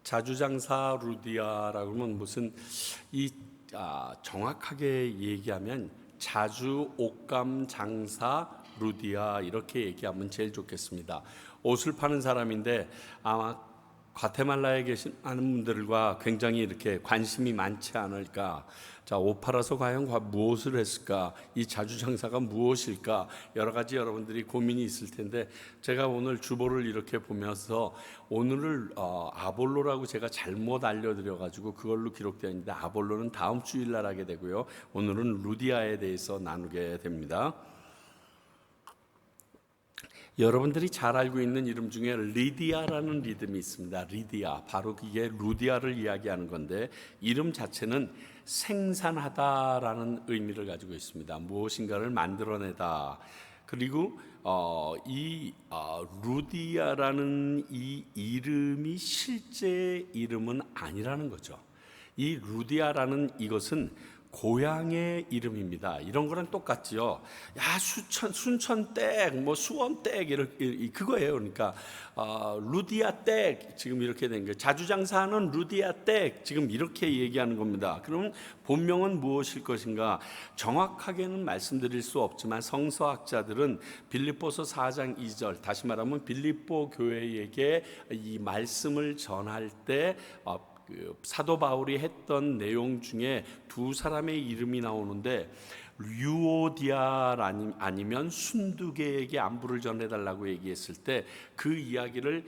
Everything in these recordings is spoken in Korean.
자주장사 루디아라고 하면 무슨 정확하게 얘기하면 자주 옷감 장사 루디아 이렇게 얘기하면 제일 좋겠습니다. 옷을 파는 사람인데 아마 과테말라에 계신 많은 분들과 굉장히 이렇게 관심이 많지 않을까. 자, 옷 팔아서 과연 무엇을 했을까? 이 자주장사가 무엇일까? 여러 가지 여러분들이 고민이 있을 텐데 제가 오늘 주보를 이렇게 보면서 오늘을 아볼로라고 제가 잘못 알려드려가지고 그걸로 기록되어 있는데 아볼로는 다음 주일날 하게 되고요. 오늘은 루디아에 대해서 나누게 됩니다. 여러분들이 잘 알고 있는 이름 중에 리디아라는 리듬이 있습니다. 리디아, 바로 이게 루디아를 이야기하는 건데 이름 자체는 생산하다라는 의미를 가지고 있습니다. 무엇인가를 만들어내다. 그리고 루디아라는 이 이름이 실제 이름은 아니라는 거죠. 이 루디아라는 이것은 고향의 이름입니다. 이런 거랑 똑같지요. 야, 순천댁, 뭐 수원댁 이렇게 그거예요. 그러니까 루디아댁 지금 이렇게 된 거예요. 자주장사하는 루디아댁 지금 이렇게 얘기하는 겁니다. 그러면 본명은 무엇일 것인가? 정확하게는 말씀드릴 수 없지만 성서학자들은 빌립보서 4장 2절, 다시 말하면 빌립보 교회에게 이 말씀을 전할 때 사도 바울이 했던 내용 중에 두 사람의 이름이 나오는데 유오디아 아니면 순두개에게 안부를 전해달라고 얘기했을 때 그 이야기를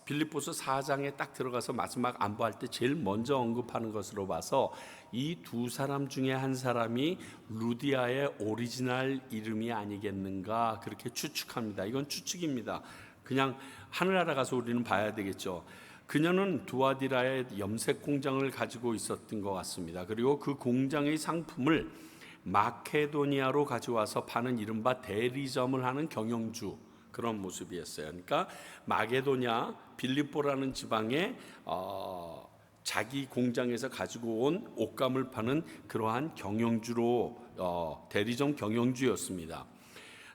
빌립보서 4장에 딱 들어가서 마지막 안부할 때 제일 먼저 언급하는 것으로 봐서 이 두 사람 중에 한 사람이 루디아의 오리지널 이름이 아니겠는가 그렇게 추측합니다. 이건 추측입니다. 그냥 하늘나라 가서 우리는 봐야 되겠죠. 그녀는 두아디라의 염색 공장을 가지고 있었던 것 같습니다. 그리고 그 공장의 상품을 마케도니아로 가져와서 파는 이른바 대리점을 하는 경영주 그런 모습이었어요. 그러니까 마게도냐 빌립보라는 지방에 자기 공장에서 가지고 온 옷감을 파는 그러한 경영주로 대리점 경영주였습니다.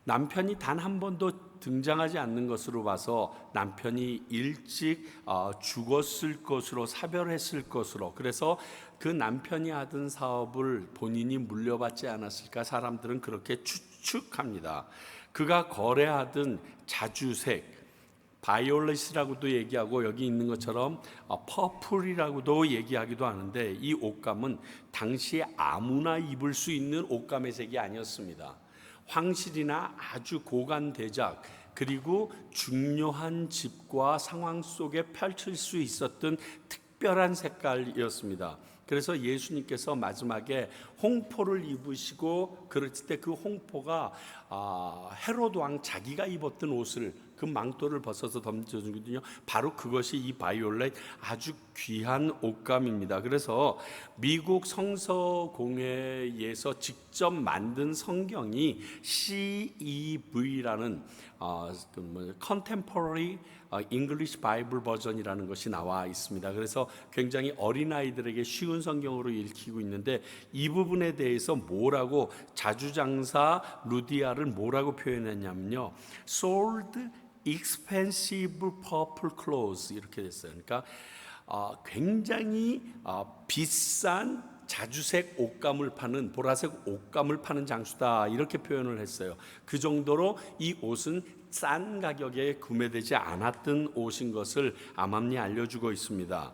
남편이 단 한 번도 등장하지 않는 것으로 봐서 남편이 일찍 죽었을 것으로 사별했을 것으로, 그래서 그 남편이 하던 사업을 본인이 물려받지 않았을까 사람들은 그렇게 추측합니다. 그가 거래하던 자주색 바이올렛이라고도 얘기하고 여기 있는 것처럼 퍼플이라고도 얘기하기도 하는데 이 옷감은 당시에 아무나 입을 수 있는 옷감의 색이 아니었습니다. 황실이나 아주 고관 대작 그리고 중요한 집과 상황 속에 펼칠 수 있었던 특별한 색깔이었습니다. 그래서 예수님께서 마지막에 홍포를 입으시고 그럴 때 그 홍포가 헤로드 왕 자기가 입었던 옷을 그 망토를 벗어서 던져주거든요. 바로 그것이 이 바이올렛 아주 귀한 옷감입니다. 그래서 미국 성서공회에서 직접 만든 성경이 CEV라는 Contemporary English Bible 버전이라는 것이 나와 있습니다. 그래서 굉장히 어린아이들에게 쉬운 성경으로 읽히고 있는데 이 부분에 대해서 뭐라고 자주장사 루디아를 뭐라고 표현했냐면요. Sold expensive purple clothes 이렇게 됐어요. 그러니까 굉장히 비싼 자주색 옷감을 파는 보라색 옷감을 파는 장수다 이렇게 표현을 했어요. 그 정도로 이 옷은 싼 가격에 구매되지 않았던 옷인 것을 암암리 알려주고 있습니다.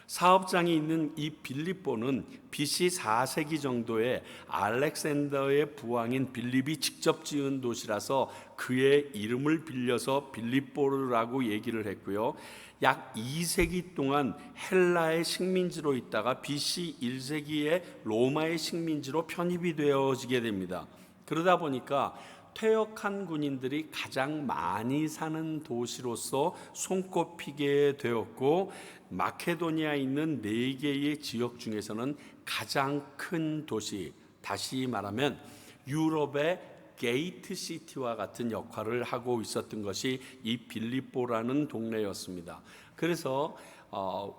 사업장이 있는 이 빌립보는 BC 4세기 정도에 알렉산더의 부왕인 빌립이 직접 지은 도시라서 그의 이름을 빌려서 빌립보라고 얘기를 했고요. 약 2세기 동안 헬라의 식민지로 있다가 BC 1세기에 로마의 식민지로 편입이 되어지게 됩니다. 그러다 보니까 퇴역한 군인들이 가장 많이 사는 도시로서 손꼽히게 되었고 마케도니아에 있는 4개의 지역 중에서는 가장 큰 도시, 다시 말하면 유럽의 게이트 시티와 같은 역할을 하고 있었던 것이 이 빌립보라는 동네였습니다. 그래서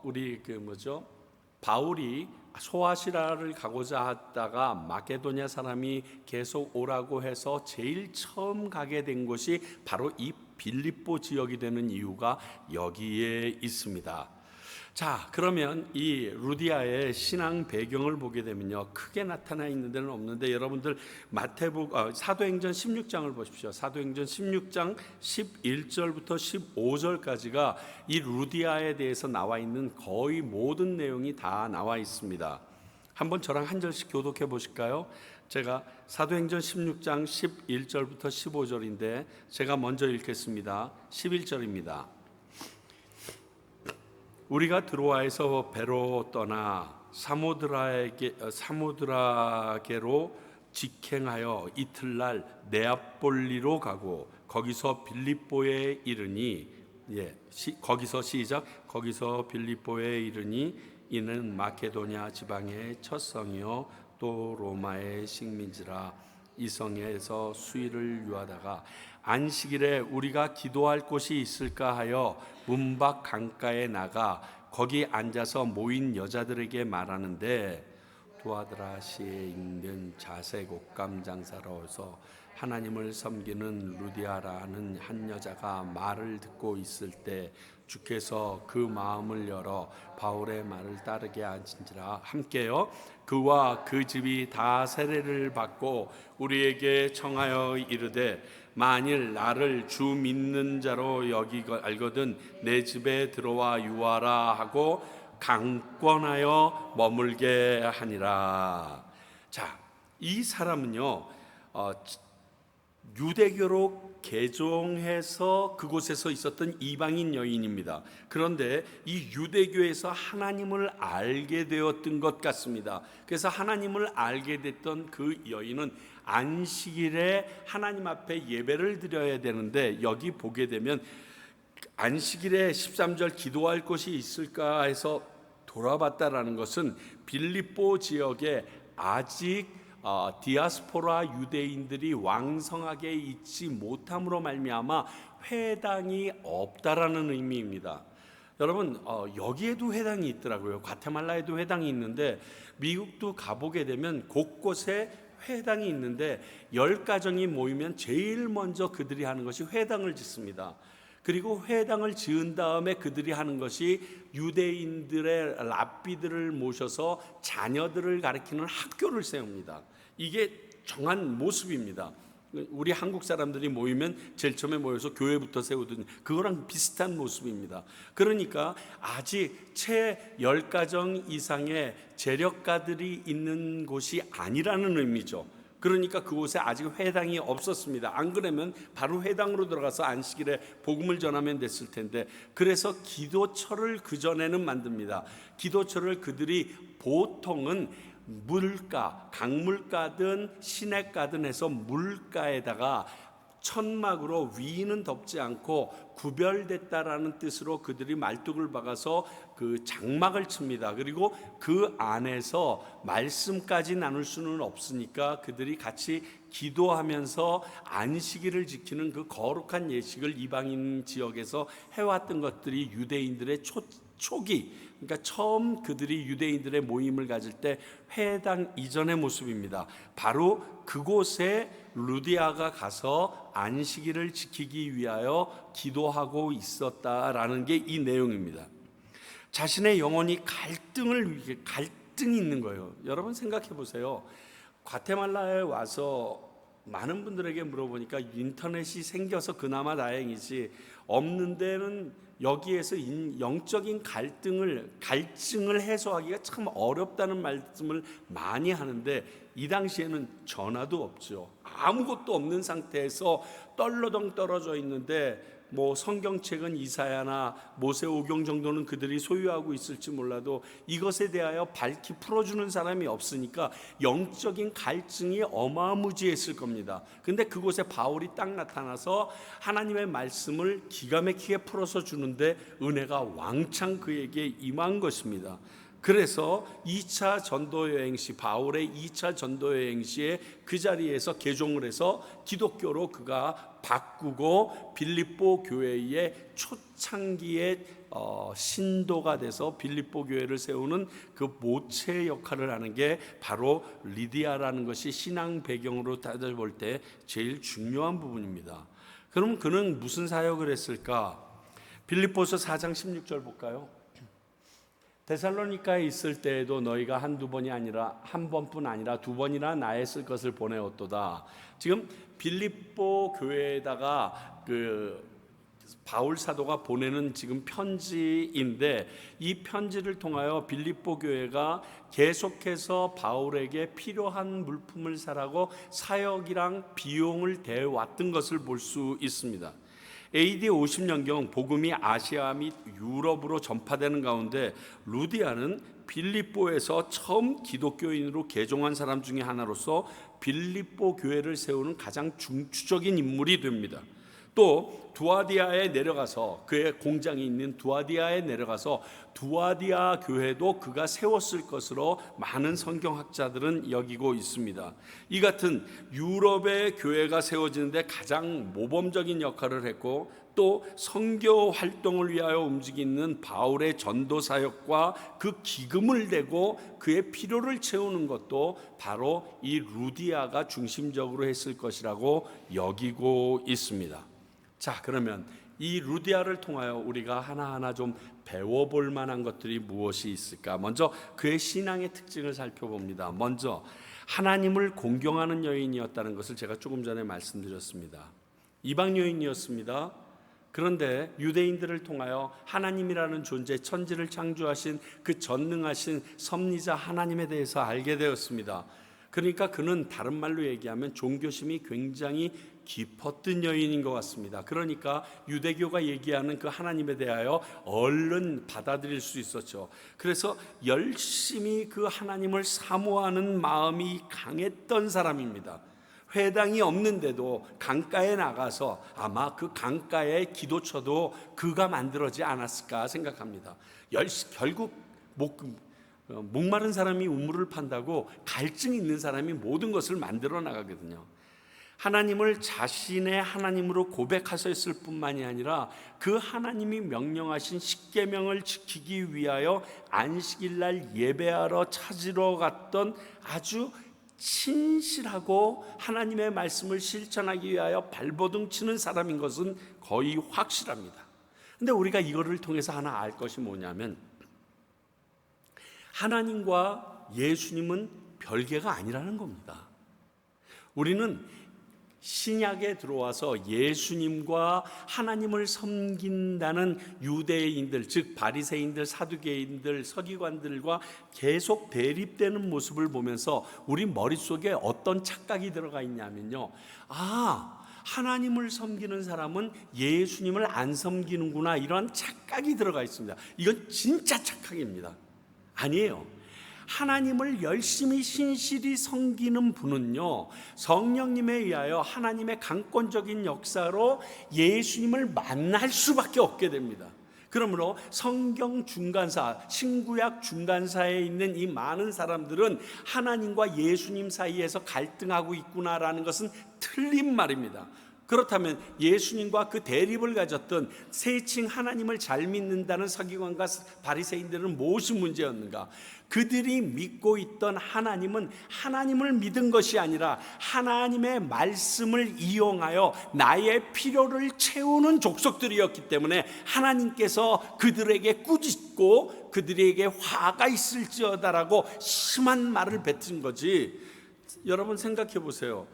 우리 바울이 소아시라를 가고자 하다가 마케도니아 사람이 계속 오라고 해서 제일 처음 가게 된 곳이 바로 이 빌립보 지역이 되는 이유가 여기에 있습니다. 자, 그러면 이 루디아의 신앙 배경을 보게 되면요, 크게 나타나 있는 데는 없는데, 여러분들 사도행전 16장을 보십시오. 사도행전 16장 11절부터 15절까지가 이 루디아에 대해서 나와 있는 거의 모든 내용이 다 나와 있습니다. 한번 저랑 한 절씩 교독해 보실까요? 제가 사도행전 16장 11절부터 15절인데 제가 먼저 읽겠습니다. 11절입니다. 우리가 드로아에서 배로 떠나 사모드라게로 직행하여 이틀날 네아폴리로 가고 거기서 빌립보에 이르니, 거기서 빌립보에 이르니 이는 마케도냐 지방의 첫 성이요 또 로마의 식민지라. 이 성에서 수일을 유하다가 안식일에 우리가 기도할 곳이 있을까 하여 문밖 강가에 나가 거기 앉아서 모인 여자들에게 말하는데, 두아드라시에 있는 자색 옷감 장사로서 하나님을 섬기는 루디아라는 한 여자가 말을 듣고 있을 때 주께서 그 마음을 열어 바울의 말을 따르게 하신지라. 함께요 그와 그 집이 다 세례를 받고 우리에게 청하여 이르되, 만일 나를 주 믿는 자로 알거든 내 집에 들어와 유하라 하고 강권하여 머물게 하니라. 자, 이 사람은요 유대교로 개종해서 그곳에서 있었던 이방인 여인입니다. 그런데 이 유대교에서 하나님을 알게 되었던 것 같습니다. 그래서 하나님을 알게 됐던 그 여인은 안식일에 하나님 앞에 예배를 드려야 되는데, 여기 보게 되면 안식일에 13절 기도할 곳이 있을까 해서 돌아봤다라는 것은 빌립보 지역에 아직 디아스포라 유대인들이 왕성하게 있지 못함으로 말미암아 회당이 없다라는 의미입니다. 여러분, 여기에도 회당이 있더라고요. 과테말라에도 회당이 있는데, 미국도 가보게 되면 곳곳에 회당이 있는데 10가정이 모이면 제일 먼저 그들이 하는 것이 회당을 짓습니다. 그리고 회당을 지은 다음에 그들이 하는 것이 유대인들의 랍비들을 모셔서 자녀들을 가르치는 학교를 세웁니다. 이게 정한 모습입니다. 우리 한국 사람들이 모이면 제일 처음에 모여서 교회부터 세우던 그거랑 비슷한 모습입니다. 그러니까 아직 채 10가정 이상의 재력가들이 있는 곳이 아니라는 의미죠. 그러니까 그곳에 아직 회당이 없었습니다. 안 그러면 바로 회당으로 들어가서 안식일에 복음을 전하면 됐을 텐데, 그래서 기도처를 그전에는 만듭니다. 기도처를 그들이 보통은 물가, 강물가든 시냇가든 해서 물가에다가 천막으로 위는 덮지 않고 구별됐다라는 뜻으로 그들이 말뚝을 박아서 그 장막을 칩니다. 그리고 그 안에서 말씀까지 나눌 수는 없으니까 그들이 같이 기도하면서 안식일을 지키는 그 거룩한 예식을 이방인 지역에서 해왔던 것들이 유대인들의 초기, 그러니까 처음 그들이 유대인들의 모임을 가질 때 회당 이전의 모습입니다. 바로 그곳에 루디아가 가서 안식일을 지키기 위하여 기도하고 있었다라는 게 이 내용입니다. 자신의 영혼이 갈등이 있는 거예요. 여러분 생각해 보세요. 과테말라에 와서 많은 분들에게 물어보니까 인터넷이 생겨서 그나마 다행이지, 없는 데는 여기에서 영적인 갈증을 해소하기가 참 어렵다는 말씀을 많이 하는데, 이 당시에는 전화도 없죠. 아무것도 없는 상태에서 떨러덩 떨어져 있는데, 뭐 성경책은 이사야나 모세오경 정도는 그들이 소유하고 있을지 몰라도 이것에 대하여 밝히 풀어주는 사람이 없으니까 영적인 갈증이 어마무지했을 겁니다. 근데 그곳에 바울이 딱 나타나서 하나님의 말씀을 기가 막히게 풀어서 주는데 은혜가 왕창 그에게 임한 것입니다. 그래서 2차 전도여행 시, 바울의 2차 전도여행 시에 그 자리에서 개종을 해서 기독교로 그가 바꾸고 빌립보 교회의 초창기의 신도가 돼서 빌립보 교회를 세우는 그 모체 역할을 하는 게 바로 리디아라는 것이 신앙 배경으로 따져볼 때 제일 중요한 부분입니다. 그럼 그는 무슨 사역을 했을까? 빌립보서 4장 16절 볼까요? 데살로니가에 있을 때에도 너희가 한두 번이 아니라 한 번뿐 아니라 두 번이나 나의 쓸 것을 보내었도다. 지금 빌립보 교회에다가 바울 사도가 보내는 지금 편지인데, 이 편지를 통하여 빌립보 교회가 계속해서 바울에게 필요한 물품을 사라고 사역이랑 비용을 대왔던 것을 볼 수 있습니다. AD 50년경 복음이 아시아 및 유럽으로 전파되는 가운데 루디아는 빌립보에서 처음 기독교인으로 개종한 사람 중에 하나로서 빌립보 교회를 세우는 가장 중추적인 인물이 됩니다. 또 두아디아에 내려가서, 그의 공장이 있는 두아디아에 내려가서 두아디아 교회도 그가 세웠을 것으로 많은 성경학자들은 여기고 있습니다. 이 같은 유럽의 교회가 세워지는데 가장 모범적인 역할을 했고, 또 선교 활동을 위하여 움직이는 바울의 전도 사역과 그 기금을 내고 그의 필요를 채우는 것도 바로 이 루디아가 중심적으로 했을 것이라고 여기고 있습니다. 자, 그러면 이 루디아를 통하여 우리가 하나하나 좀 배워볼 만한 것들이 무엇이 있을까? 먼저 그의 신앙의 특징을 살펴봅니다. 먼저 하나님을 공경하는 여인이었다는 것을 제가 조금 전에 말씀드렸습니다. 이방 여인이었습니다. 그런데 유대인들을 통하여 하나님이라는 존재, 천지를 창조하신 그 전능하신 섭리자 하나님에 대해서 알게 되었습니다. 그러니까 그는 다른 말로 얘기하면 종교심이 굉장히 깊었던 여인인 것 같습니다. 그러니까 유대교가 얘기하는 그 하나님에 대하여 얼른 받아들일 수 있었죠. 그래서 열심히 그 하나님을 사모하는 마음이 강했던 사람입니다. 회당이 없는데도 강가에 나가서 아마 그 강가의 기도처도 그가 만들어지 않았을까 생각합니다. 결국 목마른 사람이 우물을 판다고 갈증 있는 사람이 모든 것을 만들어 나가거든요. 하나님을 자신의 하나님으로 고백하셨을 뿐만이 아니라 그 하나님이 명령하신 십계명을 지키기 위하여 안식일날 예배하러 찾으러 갔던 아주 신실하고 하나님의 말씀을 실천하기 위하여 발버둥 치는 사람인 것은 거의 확실합니다. 근데 우리가 이거를 통해서 하나 알 것이 뭐냐면, 하나님과 예수님은 별개가 아니라는 겁니다. 우리는 신약에 들어와서 예수님과 하나님을 섬긴다는 유대인들, 즉 바리새인들, 사두개인들, 서기관들과 계속 대립되는 모습을 보면서 우리 머릿속에 어떤 착각이 들어가 있냐면요, 하나님을 섬기는 사람은 예수님을 안 섬기는구나, 이런 착각이 들어가 있습니다. 이건 진짜 착각입니다. 아니에요. 하나님을 열심히 신실히 섬기는 분은요, 성령님에 의하여 하나님의 강권적인 역사로 예수님을 만날 수밖에 없게 됩니다. 그러므로 성경 중간사, 신구약 중간사에 있는 이 많은 사람들은 하나님과 예수님 사이에서 갈등하고 있구나라는 것은 틀린 말입니다. 그렇다면 예수님과 그 대립을 가졌던 세칭 하나님을 잘 믿는다는 서기관과 바리새인들은 무엇이 문제였는가? 그들이 믿고 있던 하나님은 하나님을 믿은 것이 아니라 하나님의 말씀을 이용하여 나의 필요를 채우는 족속들이었기 때문에 하나님께서 그들에게 꾸짖고 그들에게 화가 있을지어다라고 심한 말을 뱉은 거지. 여러분 생각해 보세요.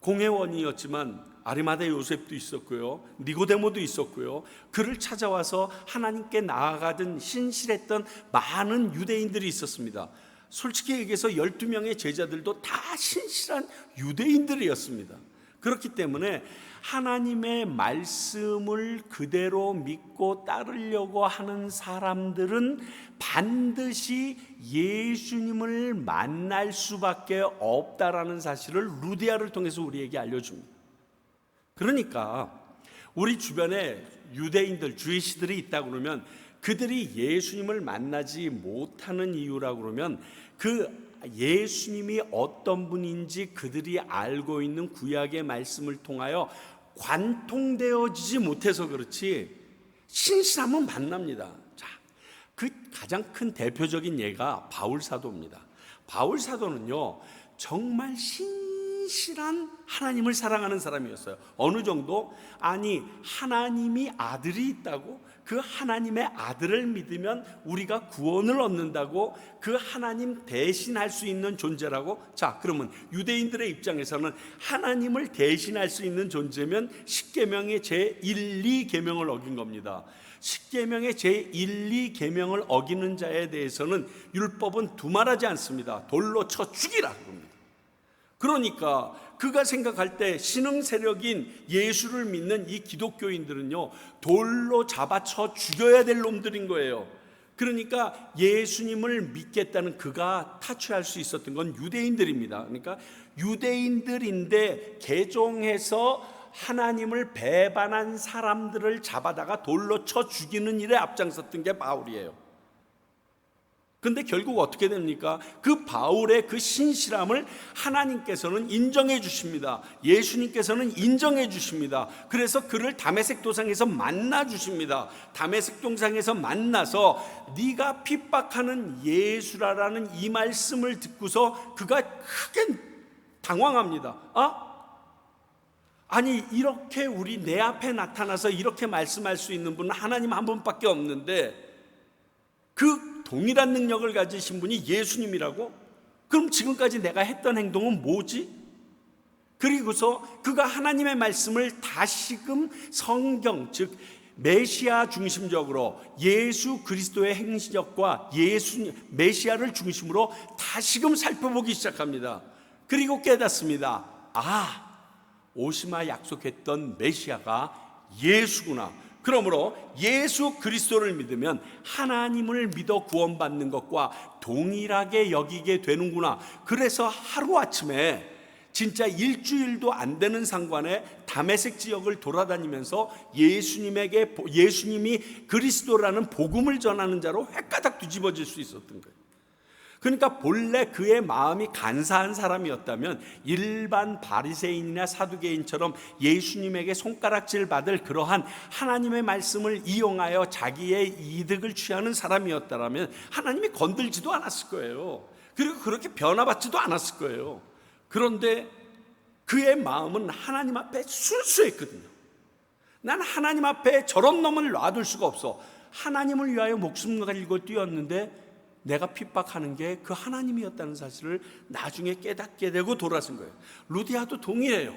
공회원이었지만 아리마대 요셉도 있었고요, 니고데모도 있었고요, 그를 찾아와서 하나님께 나아가던 신실했던 많은 유대인들이 있었습니다. 솔직히 얘기해서 12명의 제자들도 다 신실한 유대인들이었습니다. 그렇기 때문에 하나님의 말씀을 그대로 믿고 따르려고 하는 사람들은 반드시 예수님을 만날 수밖에 없다라는 사실을 루디아를 통해서 우리에게 알려줍니다. 그러니까 우리 주변에 유대인들, 주이시들이 있다고 그러면 그들이 예수님을 만나지 못하는 이유라고 그러면 그 예수님이 어떤 분인지 그들이 알고 있는 구약의 말씀을 통하여 관통되어지지 못해서 그렇지, 신실하면 만납니다. 자, 그 가장 큰 대표적인 예가 바울 사도입니다. 바울 사도는요, 정말 신실한 하나님을 사랑하는 사람이었어요. 어느 정도? 아니, 하나님이 아들이 있다고? 그 하나님의 아들을 믿으면 우리가 구원을 얻는다고, 그 하나님 대신할 수 있는 존재라고. 자, 그러면 유대인들의 입장에서는 하나님을 대신할 수 있는 존재면 십계명의 제1, 2계명을 어긴 겁니다. 십계명의 제1, 2계명을 어기는 자에 대해서는 율법은 두말하지 않습니다. 돌로 쳐 죽이라 그럽니다. 그러니까 그가 생각할 때 신흥 세력인 예수를 믿는 이 기독교인들은요, 돌로 잡아쳐 죽여야 될 놈들인 거예요. 그러니까 예수님을 믿겠다는 그가 타취할 수 있었던 건 유대인들입니다. 그러니까 유대인들인데 개종해서 하나님을 배반한 사람들을 잡아다가 돌로 쳐 죽이는 일에 앞장섰던 게 바울이에요. 근데 결국 어떻게 됩니까? 그 바울의 그 신실함을 하나님께서는 인정해 주십니다. 예수님께서는 인정해 주십니다. 그래서 그를 다메섹 도상에서 만나 주십니다. 다메섹 도상에서 만나서 네가 핍박하는 예수라라는 이 말씀을 듣고서 그가 크게 당황합니다. 아니, 이렇게 우리 내 앞에 나타나서 이렇게 말씀할 수 있는 분은 하나님 한 분밖에 없는데 그 동일한 능력을 가지신 분이 예수님이라고? 그럼 지금까지 내가 했던 행동은 뭐지? 그리고서 그가 하나님의 말씀을 다시금 성경, 즉 메시아 중심적으로 예수 그리스도의 행적과 메시아를 중심으로 다시금 살펴보기 시작합니다. 그리고 깨닫습니다. 오시마 약속했던 메시아가 예수구나. 그러므로 예수 그리스도를 믿으면 하나님을 믿어 구원받는 것과 동일하게 여기게 되는구나. 그래서 하루아침에 진짜 일주일도 안 되는 상관에 다메섹 지역을 돌아다니면서 예수님이 그리스도라는 복음을 전하는 자로 획가닥 뒤집어질 수 있었던 거예요. 그러니까 본래 그의 마음이 간사한 사람이었다면 일반 바리새인이나 사두개인처럼 예수님에게 손가락질 받을 그러한 하나님의 말씀을 이용하여 자기의 이득을 취하는 사람이었다면 하나님이 건들지도 않았을 거예요. 그리고 그렇게 변화받지도 않았을 거예요. 그런데 그의 마음은 하나님 앞에 순수했거든요. 난 하나님 앞에 저런 놈을 놔둘 수가 없어. 하나님을 위하여 목숨 걸고 뛰었는데 내가 핍박하는 게 그 하나님이었다는 사실을 나중에 깨닫게 되고 돌아선 거예요. 루디아도 동일해요.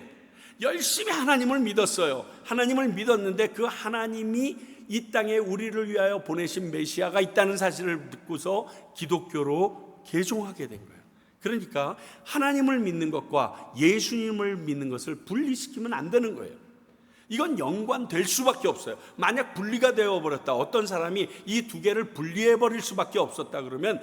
열심히 하나님을 믿었어요. 하나님을 믿었는데 그 하나님이 이 땅에 우리를 위하여 보내신 메시아가 있다는 사실을 듣고서 기독교로 개종하게 된 거예요. 그러니까 하나님을 믿는 것과 예수님을 믿는 것을 분리시키면 안 되는 거예요. 이건 연관될 수밖에 없어요. 만약 분리가 되어버렸다, 어떤 사람이 이 두 개를 분리해버릴 수밖에 없었다 그러면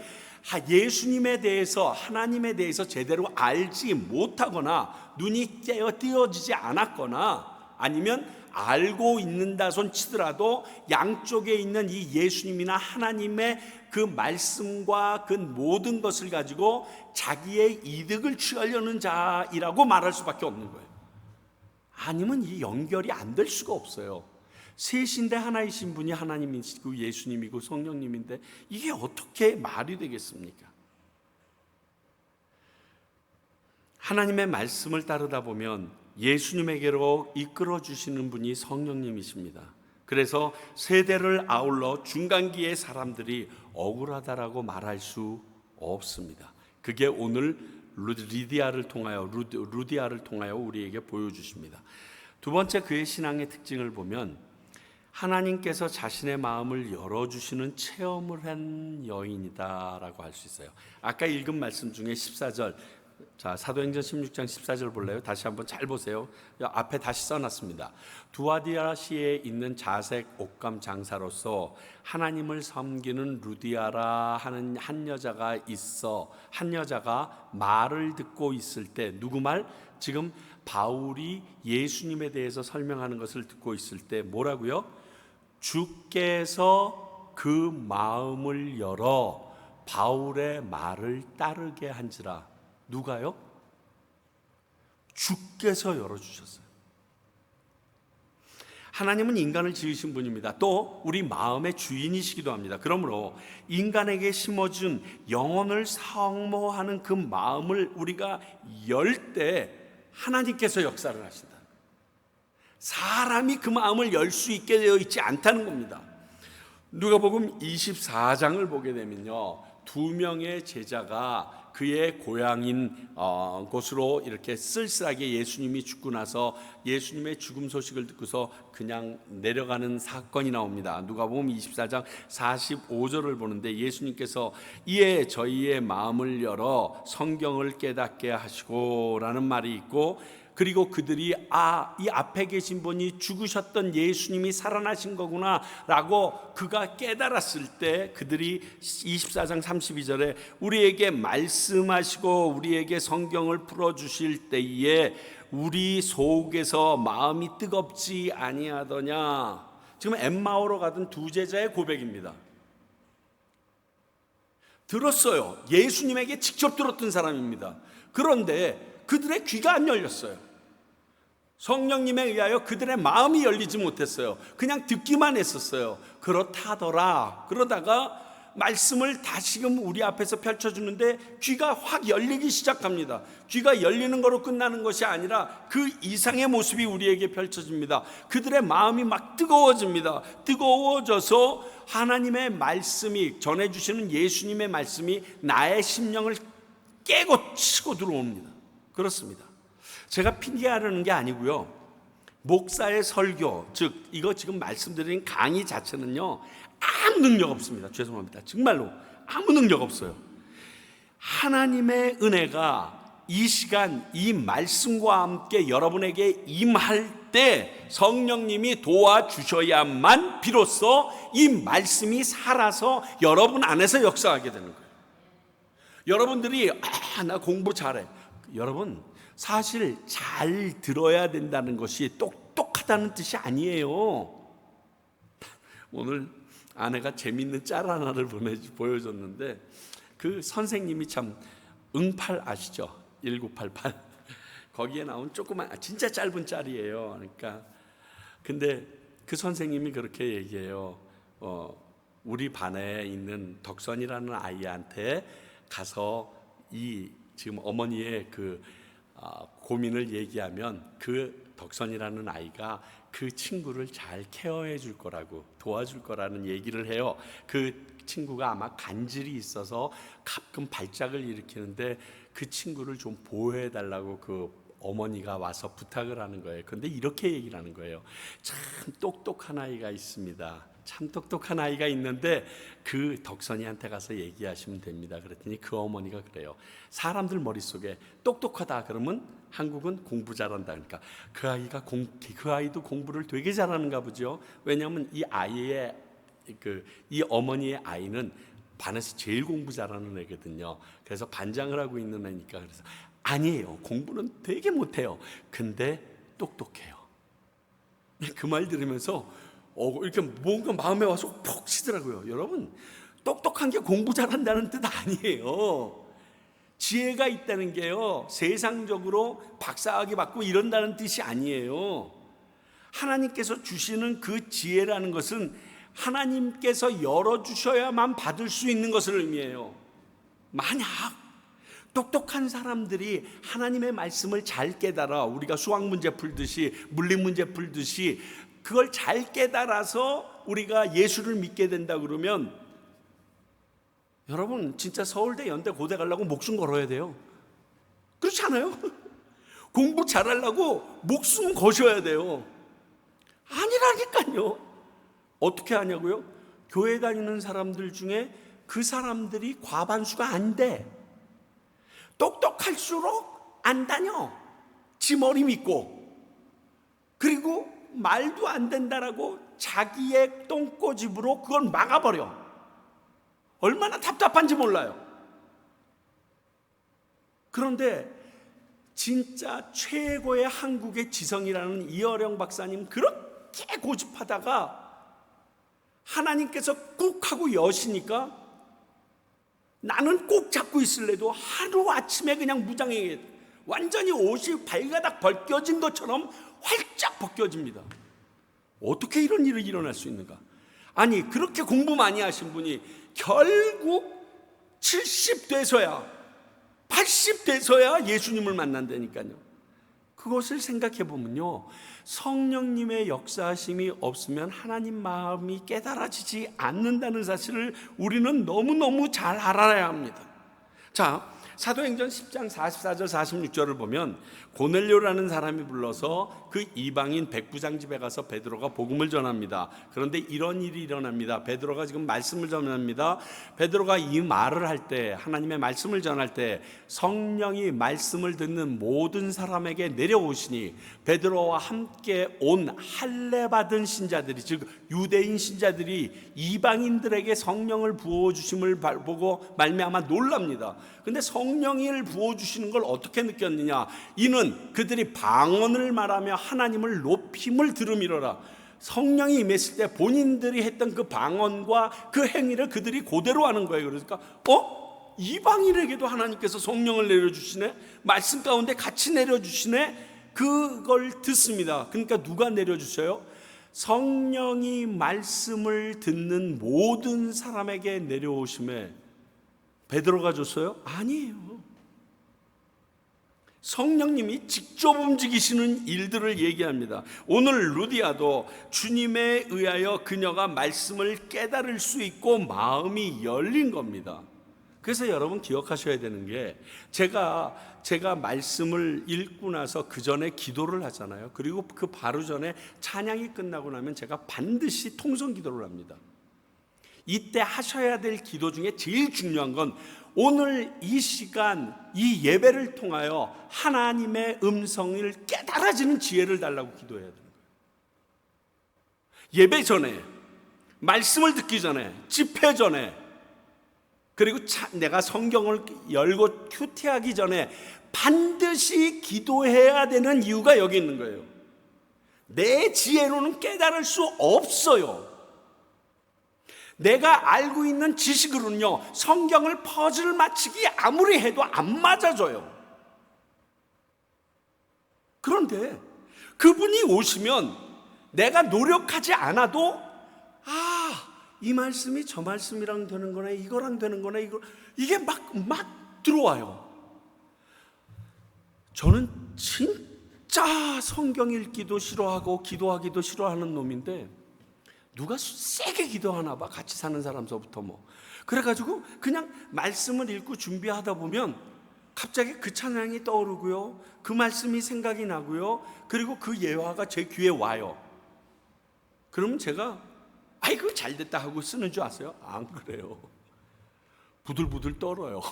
예수님에 대해서, 하나님에 대해서 제대로 알지 못하거나 눈이 띄어지지 않았거나, 아니면 알고 있는다 손 치더라도 양쪽에 있는 이 예수님이나 하나님의 그 말씀과 그 모든 것을 가지고 자기의 이득을 취하려는 자이라고 말할 수밖에 없는 거예요. 아니면 이 연결이 안 될 수가 없어요. 셋인데 하나이신 분이 하나님이시고 예수님이고 성령님인데 이게 어떻게 말이 되겠습니까? 하나님의 말씀을 따르다 보면 예수님에게로 이끌어 주시는 분이 성령님이십니다. 그래서 세대를 아울러 중간기의 사람들이 억울하다라고 말할 수 없습니다. 그게 오늘 루디아를 통하여 우리에게 보여주십니다. 두 번째, 그의 신앙의 특징을 보면 하나님께서 자신의 마음을 열어주시는 체험을 한 여인이다라고 할 수 있어요. 아까 읽은 말씀 중에 14절, 자, 사도행전 16장 14절 볼래요? 다시 한번 잘 보세요. 앞에 다시 써놨습니다. 두아디아시에 있는 자색 옷감 장사로서 하나님을 섬기는 루디아라 하는 한 여자가 있어. 한 여자가 말을 듣고 있을 때, 누구 말? 지금 바울이 예수님에 대해서 설명하는 것을 듣고 있을 때 뭐라고요? 주께서 그 마음을 열어 바울의 말을 따르게 한지라. 누가요? 주께서 열어주셨어요. 하나님은 인간을 지으신 분입니다. 또 우리 마음의 주인이시기도 합니다. 그러므로 인간에게 심어준 영혼을 사모하는 그 마음을 우리가 열 때 하나님께서 역사를 하신다. 사람이 그 마음을 열 수 있게 되어 있지 않다는 겁니다. 누가복음 24장을 보게 되면요, 두 명의 제자가 그의 고향인 곳으로 이렇게 쓸쓸하게 예수님이 죽고 나서 예수님의 죽음 소식을 듣고서 그냥 내려가는 사건이 나옵니다. 누가복음 24장 45절을 보는데 예수님께서 이에 저희의 마음을 열어 성경을 깨닫게 하시고 라는 말이 있고, 그리고 그들이 이 앞에 계신 분이 죽으셨던 예수님이 살아나신 거구나 라고 그가 깨달았을 때 그들이 24장 32절에 우리에게 말씀하시고 우리에게 성경을 풀어주실 때에 우리 속에서 마음이 뜨겁지 아니하더냐. 지금 엠마오로 가던 두 제자의 고백입니다. 들었어요. 예수님에게 직접 들었던 사람입니다. 그런데 그들의 귀가 안 열렸어요. 성령님에 의하여 그들의 마음이 열리지 못했어요. 그냥 듣기만 했었어요. 그렇다더라. 그러다가 말씀을 다시금 우리 앞에서 펼쳐주는데 귀가 확 열리기 시작합니다. 귀가 열리는 거로 끝나는 것이 아니라 그 이상의 모습이 우리에게 펼쳐집니다. 그들의 마음이 막 뜨거워집니다. 뜨거워져서 하나님의 말씀이, 전해주시는 예수님의 말씀이 나의 심령을 깨고 치고 들어옵니다. 그렇습니다. 제가 핑계하려는 게 아니고요, 목사의 설교, 즉 이거 지금 말씀드린 강의 자체는요 아무 능력 없습니다. 죄송합니다. 정말로 아무 능력 없어요. 하나님의 은혜가 이 시간 이 말씀과 함께 여러분에게 임할 때 성령님이 도와주셔야만 비로소 이 말씀이 살아서 여러분 안에서 역사하게 되는 거예요. 여러분들이 나 공부 잘해. 여러분, 사실 잘 들어야 된다는 것이 똑똑하다는 뜻이 아니에요. 오늘 아내가 재밌는 짤 하나를 보여줬는데, 그 선생님이 참 응팔 아시죠? 1988 거기에 나온 조그만 진짜 짧은 짤이에요. 그러니까 근데 그 선생님이 그렇게 얘기해요. 우리 반에 있는 덕선이라는 아이한테 가서 이 지금 어머니의 그 고민을 얘기하면 그 덕선이라는 아이가 그 친구를 잘 케어해 줄 거라고, 도와줄 거라는 얘기를 해요. 그 친구가 아마 간질이 있어서 가끔 발작을 일으키는데 그 친구를 좀 보호해 달라고 그 어머니가 와서 부탁을 하는 거예요. 그런데 이렇게 얘기를 하는 거예요. 참 똑똑한 아이가 있습니다. 참 똑똑한 아이가 있는데 그 덕선이한테 가서 얘기하시면 됩니다. 그랬더니 그 어머니가 그래요. 사람들 머릿속에 똑똑하다 그러면 한국은 공부 잘한다. 그러니까 그 아이도 공부를 되게 잘하는가 보죠. 왜냐하면 이 아이의 이 어머니의 아이는 반에서 제일 공부 잘하는 애거든요. 그래서 반장을 하고 있는 애니까. 그래서 아니에요. 공부는 되게 못해요. 근데 똑똑해요. 그 말 들으면서 이렇게 뭔가 마음에 와서 푹 치더라고요. 여러분, 똑똑한 게 공부 잘한다는 뜻 아니에요. 지혜가 있다는 게요, 세상적으로 박사학위 받고 이런다는 뜻이 아니에요. 하나님께서 주시는 그 지혜라는 것은 하나님께서 열어주셔야만 받을 수 있는 것을 의미해요. 만약 똑똑한 사람들이 하나님의 말씀을 잘 깨달아, 우리가 수학 문제 풀듯이 물리 문제 풀듯이 그걸 잘 깨달아서 우리가 예수를 믿게 된다 그러면 여러분 진짜 서울대, 연대, 고대 가려고 목숨 걸어야 돼요. 그렇지 않아요? 공부 잘하려고 목숨 거셔야 돼요. 아니라니까요. 어떻게 하냐고요? 교회 다니는 사람들 중에 그 사람들이 과반수가 안 돼. 똑똑할수록 안 다녀. 지 머리 믿고. 그리고 말도 안 된다라고 자기의 똥꼬집으로 그걸 막아버려. 얼마나 답답한지 몰라요. 그런데 진짜 최고의 한국의 지성이라는 이어령 박사님 그렇게 고집하다가 하나님께서 꾹 하고 여시니까 나는 꼭 잡고 있을래도 하루아침에 그냥 무장해 완전히 옷이 발가닥 벗겨진 것처럼 활짝 벗겨집니다. 어떻게 이런 일이 일어날 수 있는가? 아니 그렇게 공부 많이 하신 분이 결국 70 돼서야 80 돼서야 예수님을 만난다니까요. 그것을 생각해 보면요, 성령님의 역사하심이 없으면 하나님 마음이 깨달아지지 않는다는 사실을 우리는 너무너무 잘 알아야 합니다. 자, 사도행전 10장 44절 46절을 보면 고넬료라는 사람이 불러서 그 이방인 백부장 집에 가서 베드로가 복음을 전합니다. 그런데 이런 일이 일어납니다. 베드로가 지금 말씀을 전합니다. 베드로가 이 말을 할 때, 하나님의 말씀을 전할 때 성령이 말씀을 듣는 모든 사람에게 내려오시니 베드로와 함께 온 할례 받은 신자들이, 즉 유대인 신자들이 이방인들에게 성령을 부어주심을 보고 말미암아 놀랍니다. 근데 성령을 부어주시는 걸 어떻게 느꼈느냐? 이는 그들이 방언을 말하며 하나님을 높임을 들음이로라. 성령이 임했을 때 본인들이 했던 그 방언과 그 행위를 그들이 그대로 하는 거예요. 그러니까 이방인에게도 하나님께서 성령을 내려주시네, 말씀 가운데 같이 내려주시네, 그걸 듣습니다. 그러니까 누가 내려주셔요? 성령이 말씀을 듣는 모든 사람에게 내려오심에 베드로가 줬어요? 아니에요. 성령님이 직접 움직이시는 일들을 얘기합니다. 오늘 루디아도 주님에 의하여 그녀가 말씀을 깨달을 수 있고 마음이 열린 겁니다. 그래서 여러분 기억하셔야 되는 게, 제가 말씀을 읽고 나서 그 전에 기도를 하잖아요. 그리고 그 바로 전에 찬양이 끝나고 나면 제가 반드시 통성 기도를 합니다. 이때 하셔야 될 기도 중에 제일 중요한 건 오늘 이 시간, 이 예배를 통하여 하나님의 음성을 깨달아지는 지혜를 달라고 기도해야 되는 거예요. 예배 전에, 말씀을 듣기 전에, 집회 전에, 그리고 내가 성경을 열고 큐티하기 전에 반드시 기도해야 되는 이유가 여기 있는 거예요. 내 지혜로는 깨달을 수 없어요. 내가 알고 있는 지식으로는요, 성경을 퍼즐 맞추기 아무리 해도 안 맞아져요. 그런데 그분이 오시면 내가 노력하지 않아도 이 말씀이 저 말씀이랑 되는 거네, 이거랑 되는 거네, 이게 막 들어와요. 저는 진짜 성경 읽기도 싫어하고 기도하기도 싫어하는 놈인데, 누가 세게 기도하나 봐, 같이 사는 사람서부터 그래가지고 그냥 말씀을 읽고 준비하다 보면 갑자기 그 찬양이 떠오르고요, 그 말씀이 생각이 나고요, 그리고 그 예화가 제 귀에 와요. 그러면 제가 아이고 잘됐다 하고 쓰는 줄 아세요? 안 그래요. 부들부들 떨어요.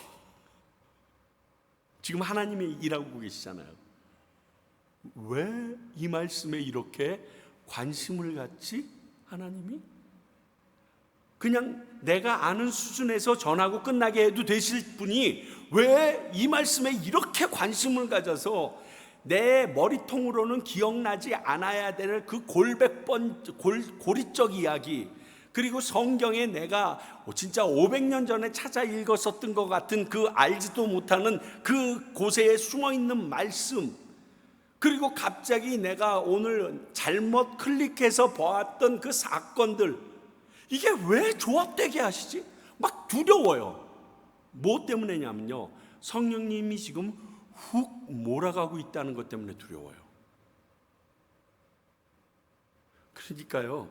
지금 하나님이 일하고 계시잖아요. 왜 이 말씀에 이렇게 관심을 갖지? 하나님이? 그냥 내가 아는 수준에서 전하고 끝나게 해도 되실 분이 왜 이 말씀에 이렇게 관심을 가져서 내 머리통으로는 기억나지 않아야 될 그 고리적 이야기, 그리고 성경에 내가 진짜 500년 전에 찾아 읽었었던 것 같은 그 알지도 못하는 그 곳에 숨어있는 말씀, 그리고 갑자기 내가 오늘 잘못 클릭해서 보았던 그 사건들, 이게 왜 조합되게 하시지? 막 두려워요. 뭐 때문에냐면요, 성령님이 지금 훅 몰아가고 있다는 것 때문에 두려워요. 그러니까요,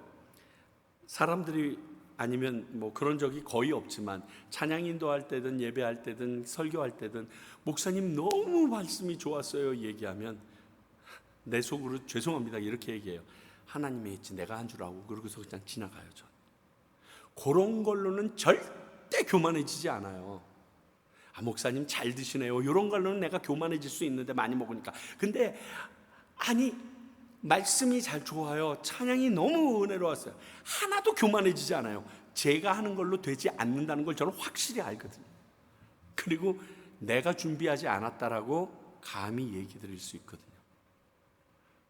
사람들이, 아니면 그런 적이 거의 없지만 찬양 인도할 때든 예배할 때든 설교할 때든 목사님 너무 말씀이 좋았어요 얘기하면 내 속으로 죄송합니다 이렇게 얘기해요. 하나님이 했지 내가 한 줄 알고, 그러고서 그냥 지나가요. 전 그런 걸로는 절대 교만해지지 않아요. 목사님 잘 드시네요, 이런 걸로는 내가 교만해질 수 있는데, 많이 먹으니까. 근데 말씀이 잘 좋아요, 찬양이 너무 은혜로웠어요, 하나도 교만해지지 않아요. 제가 하는 걸로 되지 않는다는 걸 저는 확실히 알거든요. 그리고 내가 준비하지 않았다라고 감히 얘기 드릴 수 있거든요.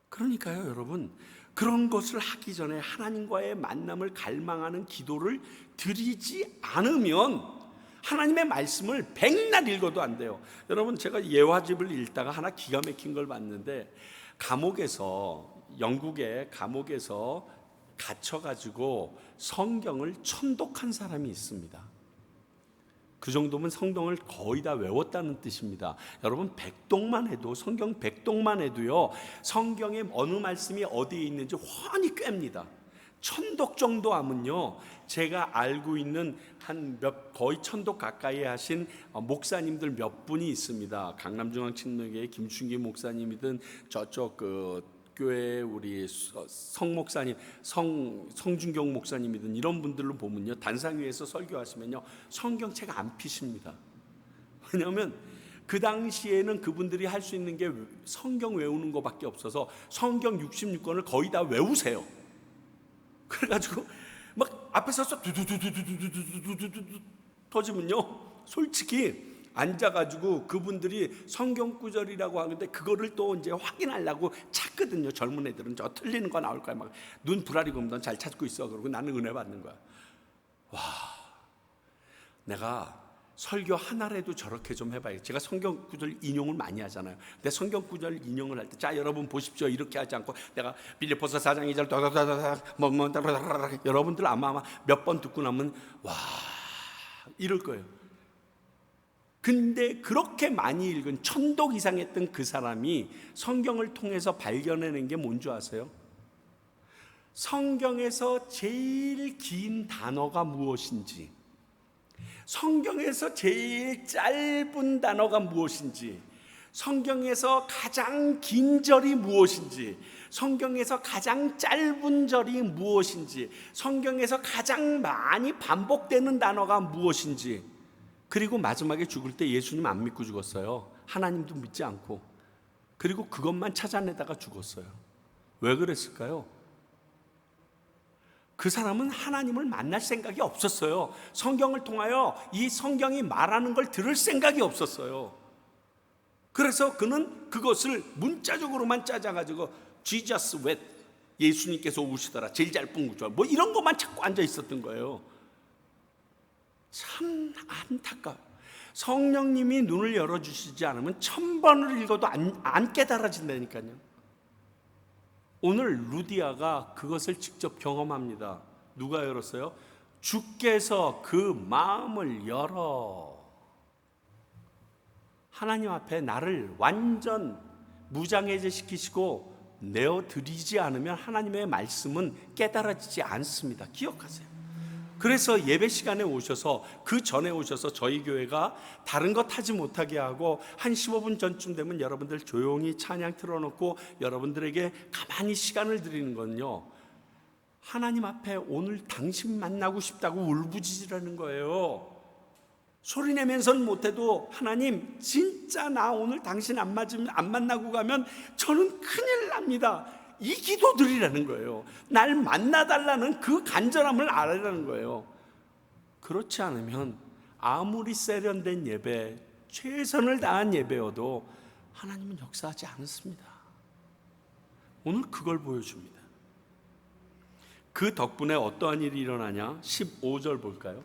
그러니까요 여러분, 그런 것을 하기 전에 하나님과의 만남을 갈망하는 기도를 드리지 않으면 하나님의 말씀을 백날 읽어도 안 돼요. 여러분, 제가 예화집을 읽다가 하나 기가 막힌 걸 봤는데, 영국의 감옥에서 갇혀가지고 성경을 천독한 사람이 있습니다. 그 정도면 성경을 거의 다 외웠다는 뜻입니다. 여러분, 백독만 해도, 성경 백독만 해도요, 성경의 어느 말씀이 어디에 있는지 훤히 꿰입니다. 천독 정도 하면요, 제가 알고 있는 거의 천독 가까이 하신 목사님들 몇 분이 있습니다. 강남중앙친노교회 김춘기 목사님이든 저쪽 교회 우리 성 목사님, 성준경 목사님이든 이런 분들로 보면요, 단상 위에서 설교하시면요, 성경책 안 피십니다. 왜냐하면 그 당시에는 그분들이 할 수 있는 게 성경 외우는 것밖에 없어서 성경 66권을 거의 다 외우세요. 그래가지고 막 앞에 서서 두두두두두두두두두두 터지면요, 솔직히 앉아가지고 그분들이 성경 구절이라고 하는데 그거를 또 이제 확인하려고 찾거든요. 젊은 애들은 저 틀리는 거 나올 거야. 막 눈 부라리고 넌 잘 찾고 있어. 그러고 나는 은혜 받는 거야. 와, 내가 설교 하나라도 저렇게 좀 해봐야겠다. 제가 성경 구절 인용을 많이 하잖아요. 근데 성경 구절 인용을 할 때, 자 여러분 보십시오, 이렇게 하지 않고 내가 빌립보서 4장 2절 여러분들 아마 몇 번 듣고 나면 와 이럴 거예요. 근데 그렇게 많이 읽은 천독 이상 했던 그 사람이 성경을 통해서 발견해낸 게 뭔 줄 아세요? 성경에서 제일 긴 단어가 무엇인지, 성경에서 제일 짧은 단어가 무엇인지, 성경에서 가장 긴 절이 무엇인지, 성경에서 가장 짧은 절이 무엇인지, 성경에서 가장 많이 반복되는 단어가 무엇인지, 그리고 마지막에 죽을 때 예수님 안 믿고 죽었어요. 하나님도 믿지 않고. 그리고 그것만 찾아내다가 죽었어요. 왜 그랬을까요? 그 사람은 하나님을 만날 생각이 없었어요. 성경을 통하여 이 성경이 말하는 걸 들을 생각이 없었어요. 그래서 그는 그것을 문자적으로만 짜자가지고 Jesus wept, 예수님께서 우시더라, 제일 짧은 구절, 뭐 이런 것만 찾고 앉아 있었던 거예요. 참 안타까워요. 성령님이 눈을 열어주시지 않으면 1000번을 읽어도 안 깨달아진다니까요. 오늘 루디아가 그것을 직접 경험합니다. 누가 열었어요? 주께서 그 마음을 열어. 하나님 앞에 나를 완전 무장해제 시키시고 내어드리지 않으면 하나님의 말씀은 깨달아지지 않습니다. 기억하세요. 그래서 예배 시간에 오셔서, 그 전에 오셔서 저희 교회가 다른 것 하지 못하게 하고 한 15분 전쯤 되면 여러분들 조용히 찬양 틀어놓고 여러분들에게 가만히 시간을 드리는 건요, 하나님 앞에 오늘 당신 만나고 싶다고 울부짖으라는 거예요. 소리내면서는 못해도 하나님 진짜 나 오늘 당신 안 만나고 가면 저는 큰일 납니다, 이 기도 드리라는 거예요. 날 만나달라는 그 간절함을 알아라는 거예요. 그렇지 않으면 아무리 세련된 예배, 최선을 다한 예배여도 하나님은 역사하지 않습니다. 오늘 그걸 보여줍니다. 그 덕분에 어떠한 일이 일어나냐? 15절 볼까요?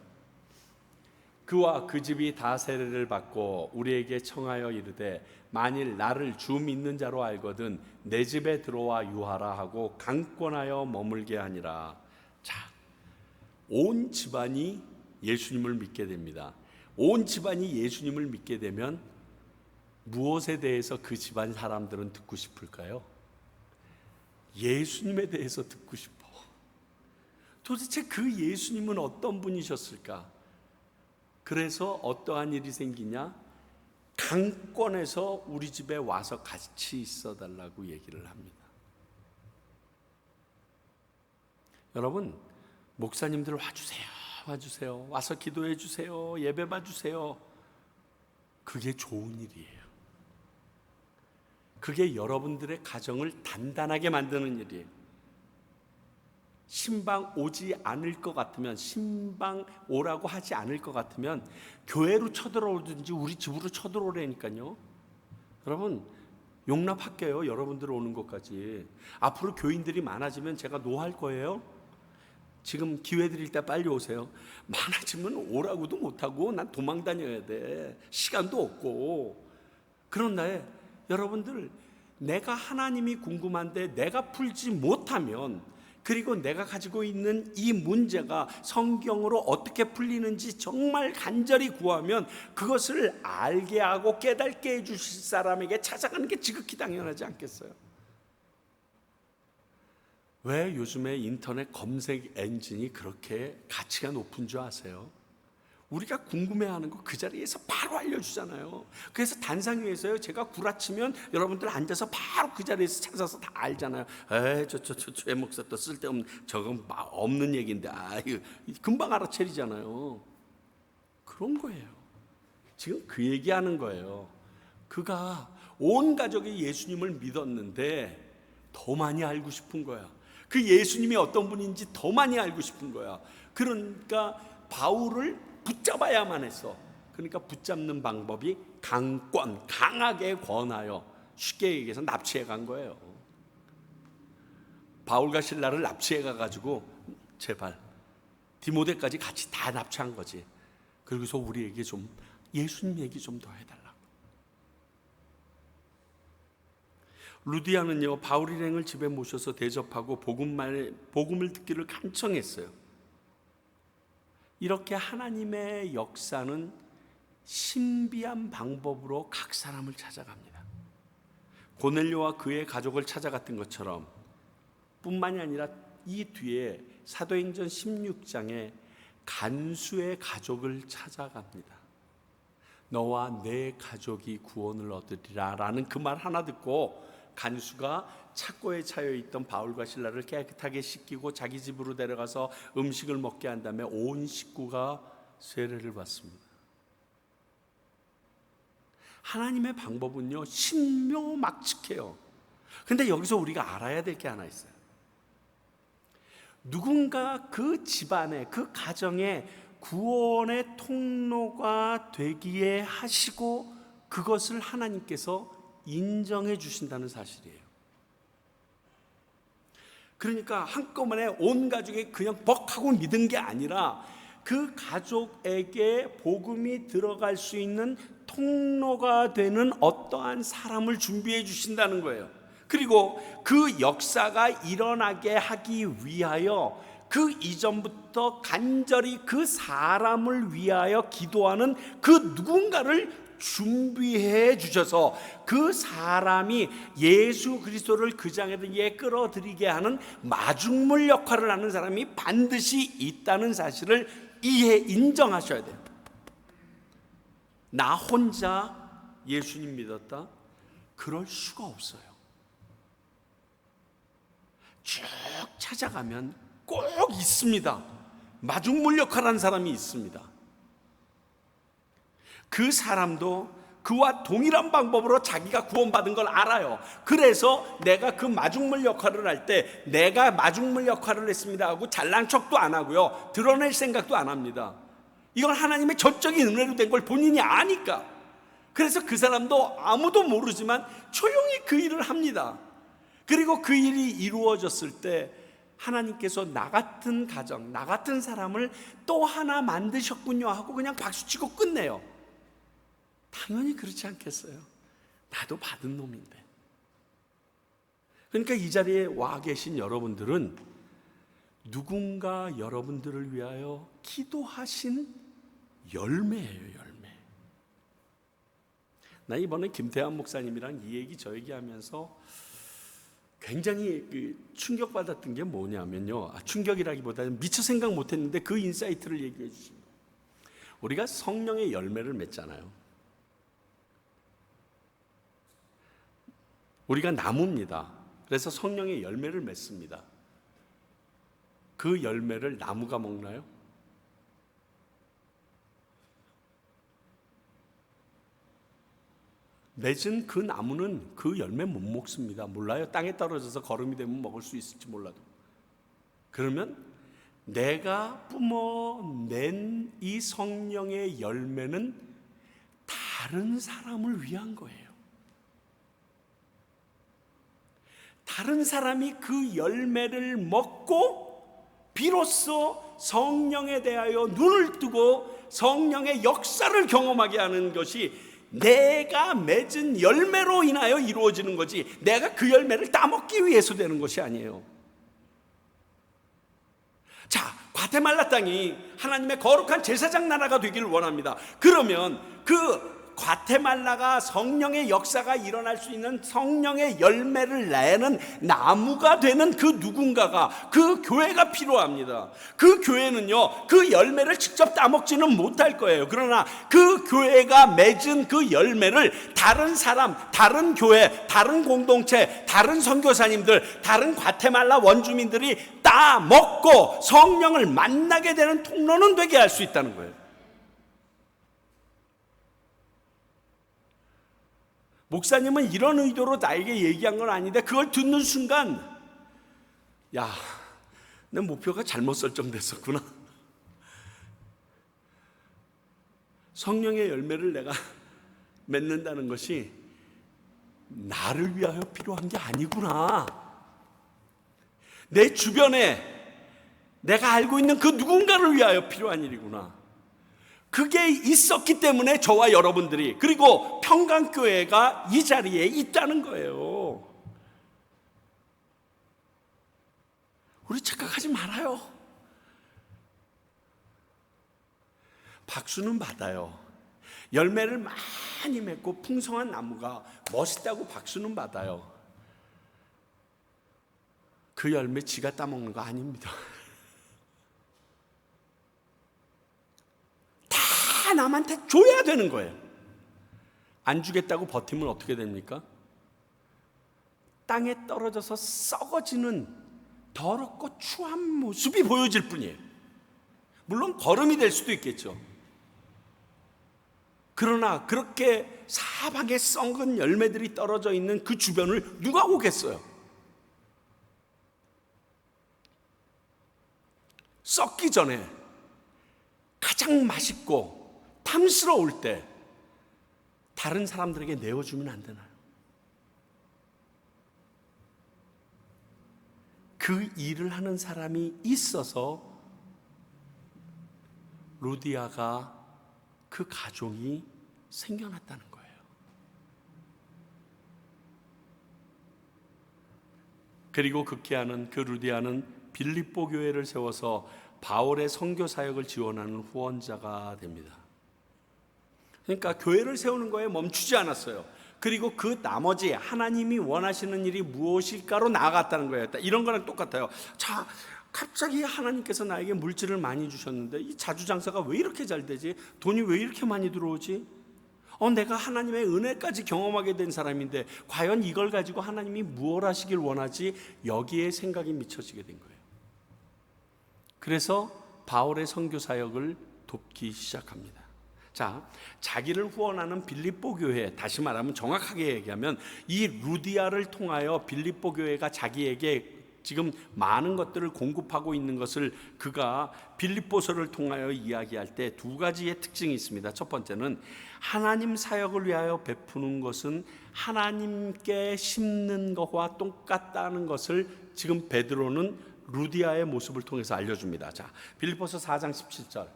그와 그 집이 다 세례를 받고 우리에게 청하여 이르되 만일 나를 주 믿는 자로 알거든 내 집에 들어와 유하라 하고 강권하여 머물게 하니라. 자, 온 집안이 예수님을 믿게 됩니다. 온 집안이 예수님을 믿게 되면 무엇에 대해서 그 집안 사람들은 듣고 싶을까요? 예수님에 대해서 듣고 싶어. 도대체 그 예수님은 어떤 분이셨을까? 그래서 어떠한 일이 생기냐? 강권에서 우리 집에 와서 같이 있어 달라고 얘기를 합니다. 여러분, 목사님들 와주세요. 와서 기도해 주세요. 예배 봐주세요. 그게 좋은 일이에요. 그게 여러분들의 가정을 단단하게 만드는 일이에요. 신방 오지 않을 것 같으면, 신방 오라고 하지 않을 것 같으면 교회로 쳐들어오든지 우리 집으로 쳐들어오라니까요. 여러분, 용납할게요. 여러분들 오는 것까지. 앞으로 교인들이 많아지면 제가 노할 거예요. 지금 기회 드릴 때 빨리 오세요. 많아지면 오라고도 못하고 난 도망 다녀야 돼. 시간도 없고. 그런 날 여러분들, 내가 하나님이 궁금한데 내가 풀지 못하면 그리고 내가 가지고 있는 이 문제가 성경으로 어떻게 풀리는지 정말 간절히 구하면 그것을 알게 하고 깨닫게 해주실 사람에게 찾아가는 게 지극히 당연하지 않겠어요? 왜 요즘에 인터넷 검색 엔진이 그렇게 가치가 높은 줄 아세요? 우리가 궁금해하는 거 그 자리에서 바로 알려주잖아요. 그래서 단상 위에서요, 제가 구라치면 여러분들 앉아서 바로 그 자리에서 찾아서 다 알잖아요. 에이, 저 목사 또 쓸데없는, 저건 없는 얘기인데, 아유, 금방 알아채리잖아요. 그런 거예요. 지금 그 얘기하는 거예요. 그가 온 가족이 예수님을 믿었는데 더 많이 알고 싶은 거야. 그 예수님이 어떤 분인지 더 많이 알고 싶은 거야. 그러니까 바울을 붙잡아야만 했어. 그러니까 붙잡는 방법이 강하게 권하여, 쉽게 얘기해서 납치해 간 거예요. 바울과 실라를 납치해 가가지고 제발 디모데까지 같이 다 납치한 거지. 그러고서 우리에게 좀 예수님 얘기 좀 더 해달라고. 루디아는요, 바울 일행을 집에 모셔서 대접하고 복음을 듣기를 간청했어요. 이렇게 하나님의 역사는 신비한 방법으로 각 사람을 찾아갑니다. 고넬료와 그의 가족을 찾아갔던 것처럼 뿐만이 아니라 이 뒤에 사도행전 16장에 간수의 가족을 찾아갑니다. 너와 내 가족이 구원을 얻으리라 라는 그 말 하나 듣고 간수가 착고에 차여 있던 바울과 실라를 깨끗하게 씻기고 자기 집으로 데려가서 음식을 먹게 한 다음에 온 식구가 세례를 받습니다. 하나님의 방법은요, 신묘막측해요. 그런데 여기서 우리가 알아야 될 게 하나 있어요. 누군가 그 집안에, 그 가정에 구원의 통로가 되기에 하시고 그것을 하나님께서 인정해 주신다는 사실이에요. 그러니까 한꺼번에 온 가족이 그냥 벅하고 믿은 게 아니라 그 가족에게 복음이 들어갈 수 있는 통로가 되는 어떠한 사람을 준비해 주신다는 거예요. 그리고 그 역사가 일어나게 하기 위하여 그 이전부터 간절히 그 사람을 위하여 기도하는 그 누군가를 준비해 주셔서 그 사람이 예수 그리스도를 그 장에 끌어들이게 하는 마중물 역할을 하는 사람이 반드시 있다는 사실을 인정하셔야 돼요. 나 혼자 예수님 믿었다? 그럴 수가 없어요. 쭉 찾아가면 꼭 있습니다. 마중물 역할을 하는 사람이 있습니다. 그 사람도 그와 동일한 방법으로 자기가 구원받은 걸 알아요. 그래서 내가 그 마중물 역할을 할 때 내가 마중물 역할을 했습니다 하고 잘난 척도 안 하고요, 드러낼 생각도 안 합니다. 이건 하나님의 전적인 은혜로 된 걸 본인이 아니까. 그래서 그 사람도 아무도 모르지만 조용히 그 일을 합니다. 그리고 그 일이 이루어졌을 때 하나님께서 나 같은 가정, 나 같은 사람을 또 하나 만드셨군요 하고 그냥 박수치고 끝내요. 당연히 그렇지 않겠어요? 나도 받은 놈인데. 그러니까 이 자리에 와 계신 여러분들은 누군가 여러분들을 위하여 기도하신 열매예요, 열매. 나 이번에 김태환 목사님이랑 이 얘기 저 얘기하면서 굉장히 충격받았던 게 뭐냐면요, 충격이라기보다는 미처 생각 못했는데 그 인사이트를 얘기해 주신 거예요. 우리가 성령의 열매를 맺잖아요. 우리가 나무입니다. 그래서 성령의 열매를 맺습니다. 그 열매를 나무가 먹나요? 맺은 그 나무는 그 열매 못 먹습니다. 몰라요? 땅에 떨어져서 거름이 되면 먹을 수 있을지 몰라도. 그러면 내가 뿜어낸 이 성령의 열매는 다른 사람을 위한 거예요. 다른 사람이 그 열매를 먹고 비로소 성령에 대하여 눈을 뜨고 성령의 역사를 경험하게 하는 것이 내가 맺은 열매로 인하여 이루어지는 거지, 내가 그 열매를 따먹기 위해서 되는 것이 아니에요. 과테말라 땅이 하나님의 거룩한 제사장 나라가 되기를 원합니다. 그러면 그 과테말라가 성령의 역사가 일어날 수 있는 성령의 열매를 내는 나무가 되는 그 누군가가, 그 교회가 필요합니다. 그 교회는요, 그 열매를 직접 따먹지는 못할 거예요. 그러나 그 교회가 맺은 그 열매를 다른 사람, 다른 교회, 다른 공동체, 다른 선교사님들, 다른 과테말라 원주민들이 따먹고 성령을 만나게 되는 통로는 되게 할 수 있다는 거예요. 목사님은 이런 의도로 나에게 얘기한 건 아닌데 그걸 듣는 순간, 야, 내 목표가 잘못 설정됐었구나. 성령의 열매를 내가 맺는다는 것이 나를 위하여 필요한 게 아니구나. 내 주변에 내가 알고 있는 그 누군가를 위하여 필요한 일이구나. 그게 있었기 때문에 저와 여러분들이, 그리고 평강교회가 이 자리에 있다는 거예요. 우리 착각하지 말아요. 박수는 받아요. 열매를 많이 맺고 풍성한 나무가 멋있다고 박수는 받아요. 그 열매 지가 따먹는 거 아닙니다. 다 남한테 줘야 되는 거예요. 안 주겠다고 버티면 어떻게 됩니까? 땅에 떨어져서 썩어지는 더럽고 추한 모습이 보여질 뿐이에요. 물론 거름이 될 수도 있겠죠. 그러나 그렇게 사방에 썩은 열매들이 떨어져 있는 그 주변을 누가 오겠어요? 썩기 전에 가장 맛있고 탐스러울 때 다른 사람들에게 내어주면 안 되나요? 그 일을 하는 사람이 있어서 루디아가, 그 가정이 생겨났다는 거예요. 그리고 극기하는 그 루디아는 빌립보 교회를 세워서 바울의 선교 사역을 지원하는 후원자가 됩니다. 그러니까 교회를 세우는 거에 멈추지 않았어요. 그리고 그 나머지 하나님이 원하시는 일이 무엇일까로 나아갔다는 거예요. 이런 거랑 똑같아요. 자, 갑자기 하나님께서 나에게 물질을 많이 주셨는데 이 자주장사가 왜 이렇게 잘 되지? 돈이 왜 이렇게 많이 들어오지? 내가 하나님의 은혜까지 경험하게 된 사람인데 과연 이걸 가지고 하나님이 무엇 하시길 원하지? 여기에 생각이 미쳐지게 된 거예요. 그래서 바울의 선교 사역을 돕기 시작합니다. 자, 자기를 후원하는 빌립보 교회, 다시 말하면 정확하게 얘기하면 이 루디아를 통하여 빌립보 교회가 자기에게 지금 많은 것들을 공급하고 있는 것을 그가 빌립보서를 통하여 이야기할 때 두 가지의 특징이 있습니다. 첫 번째는 하나님 사역을 위하여 베푸는 것은 하나님께 심는 것과 똑같다는 것을 지금 베드로는 루디아의 모습을 통해서 알려줍니다. 자, 빌립보서 4장 17절.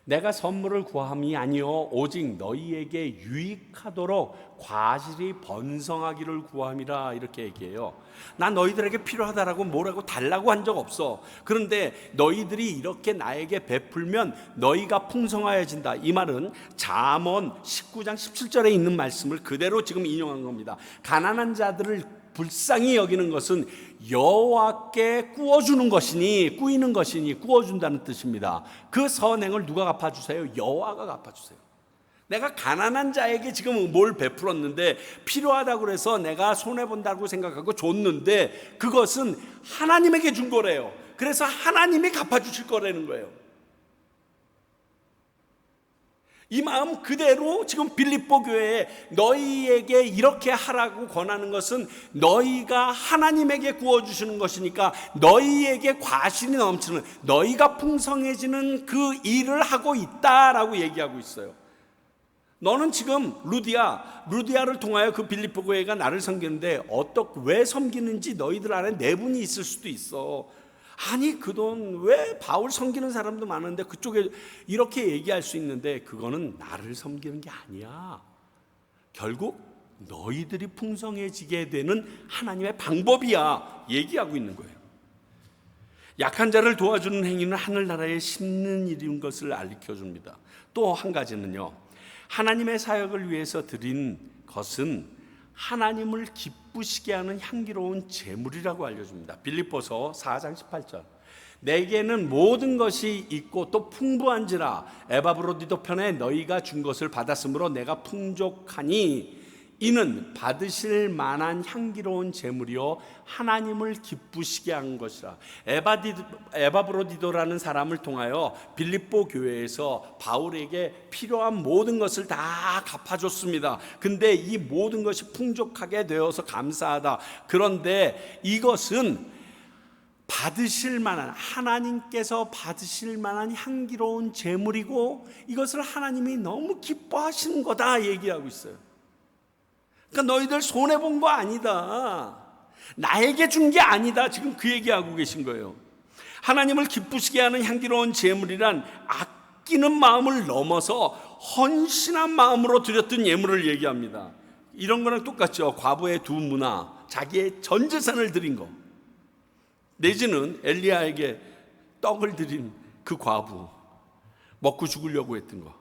내가 선물을 구함이 아니요 오직 너희에게 유익하도록 과실이 번성하기를 구함이라, 이렇게 얘기해요. 난 너희들에게 필요하다라고 뭐라고 달라고 한 적 없어. 그런데 너희들이 이렇게 나에게 베풀면 너희가 풍성하여진다. 이 말은 잠언 19장 17절에 있는 말씀을 그대로 지금 인용한 겁니다. 가난한 자들을 불쌍히 여기는 것은 여호와께 꾸어주는 것이니, 꾸이는 것이니 꾸어준다는 뜻입니다. 그 선행을 누가 갚아주세요? 여호와가 갚아주세요. 내가 가난한 자에게 지금 뭘 베풀었는데 필요하다고 해서 내가 손해본다고 생각하고 줬는데 그것은 하나님에게 준 거래요. 그래서 하나님이 갚아주실 거라는 거예요. 이 마음 그대로 지금 빌립보 교회에 너희에게 이렇게 하라고 권하는 것은 너희가 하나님에게 구워주시는 것이니까 너희에게 과실이 넘치는, 너희가 풍성해지는 그 일을 하고 있다라고 얘기하고 있어요. 너는 지금 루디아를 통하여 그 빌립보 교회가 나를 섬기는데 왜 섬기는지 너희들 안에 내분이 있을 수도 있어. 아니, 그 돈 왜 바울 섬기는 사람도 많은데 그쪽에 이렇게 얘기할 수 있는데 그거는 나를 섬기는 게 아니야. 결국 너희들이 풍성해지게 되는 하나님의 방법이야 얘기하고 있는 거예요. 약한 자를 도와주는 행위는 하늘나라에 심는 일인 것을 알려줍니다. 또 한 가지는요, 하나님의 사역을 위해서 드린 것은 하나님을 기쁘시게 하는 향기로운 제물이라고 알려줍니다. 빌립보서 4장 18절. 내게는 모든 것이 있고 또 풍부한지라 에바브로디도 편에 너희가 준 것을 받았으므로 내가 풍족하니 이는 받으실 만한 향기로운 제물이요 하나님을 기쁘시게 한 것이라. 에바브로디도라는 사람을 통하여 빌립보 교회에서 바울에게 필요한 모든 것을 다 갚아줬습니다. 근데 이 모든 것이 풍족하게 되어서 감사하다. 그런데 이것은 받으실 만한, 하나님께서 받으실 만한 향기로운 제물이고 이것을 하나님이 너무 기뻐하시는 거다 얘기하고 있어요. 그러니까 너희들 손해본 거 아니다, 나에게 준 게 아니다, 지금 그 얘기하고 계신 거예요. 하나님을 기쁘시게 하는 향기로운 제물이란 아끼는 마음을 넘어서 헌신한 마음으로 드렸던 예물을 얘기합니다. 이런 거랑 똑같죠. 과부의 두 문화, 자기의 전 재산을 드린 거, 내지는 엘리야에게 떡을 드린 그 과부, 먹고 죽으려고 했던 거.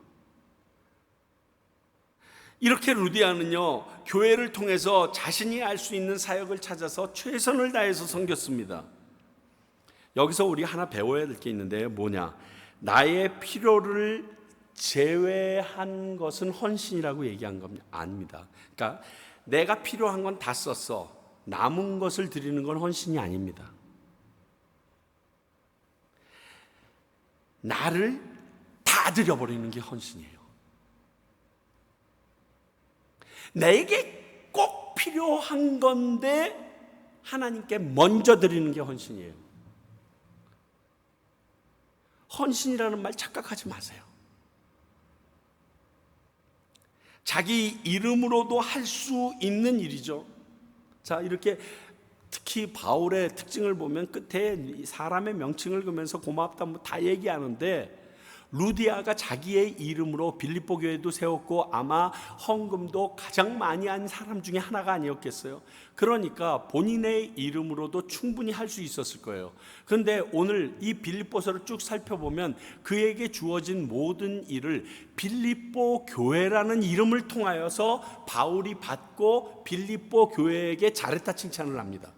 이렇게 루디아는요, 교회를 통해서 자신이 할 수 있는 사역을 찾아서 최선을 다해서 섬겼습니다. 여기서 우리 하나 배워야 될 게 있는데 뭐냐, 나의 필요를 제외한 것은 헌신이라고 얘기한 겁니다. 아닙니다. 그러니까 내가 필요한 건 다 썼어, 남은 것을 드리는 건 헌신이 아닙니다. 나를 다 드려버리는 게 헌신이에요. 내게 꼭 필요한 건데 하나님께 먼저 드리는 게 헌신이에요. 헌신이라는 말 착각하지 마세요. 자기 이름으로도 할 수 있는 일이죠. 자, 이렇게 특히 바울의 특징을 보면 끝에 사람의 명칭을 그면서 고맙다 뭐 다 얘기하는데, 루디아가 자기의 이름으로 빌립보 교회도 세웠고 아마 헌금도 가장 많이 한 사람 중에 하나가 아니었겠어요. 그러니까 본인의 이름으로도 충분히 할 수 있었을 거예요. 그런데 오늘 이 빌립보서를 쭉 살펴보면 그에게 주어진 모든 일을 빌립보 교회라는 이름을 통하여서 바울이 받고 빌립보 교회에게 잘했다 칭찬을 합니다.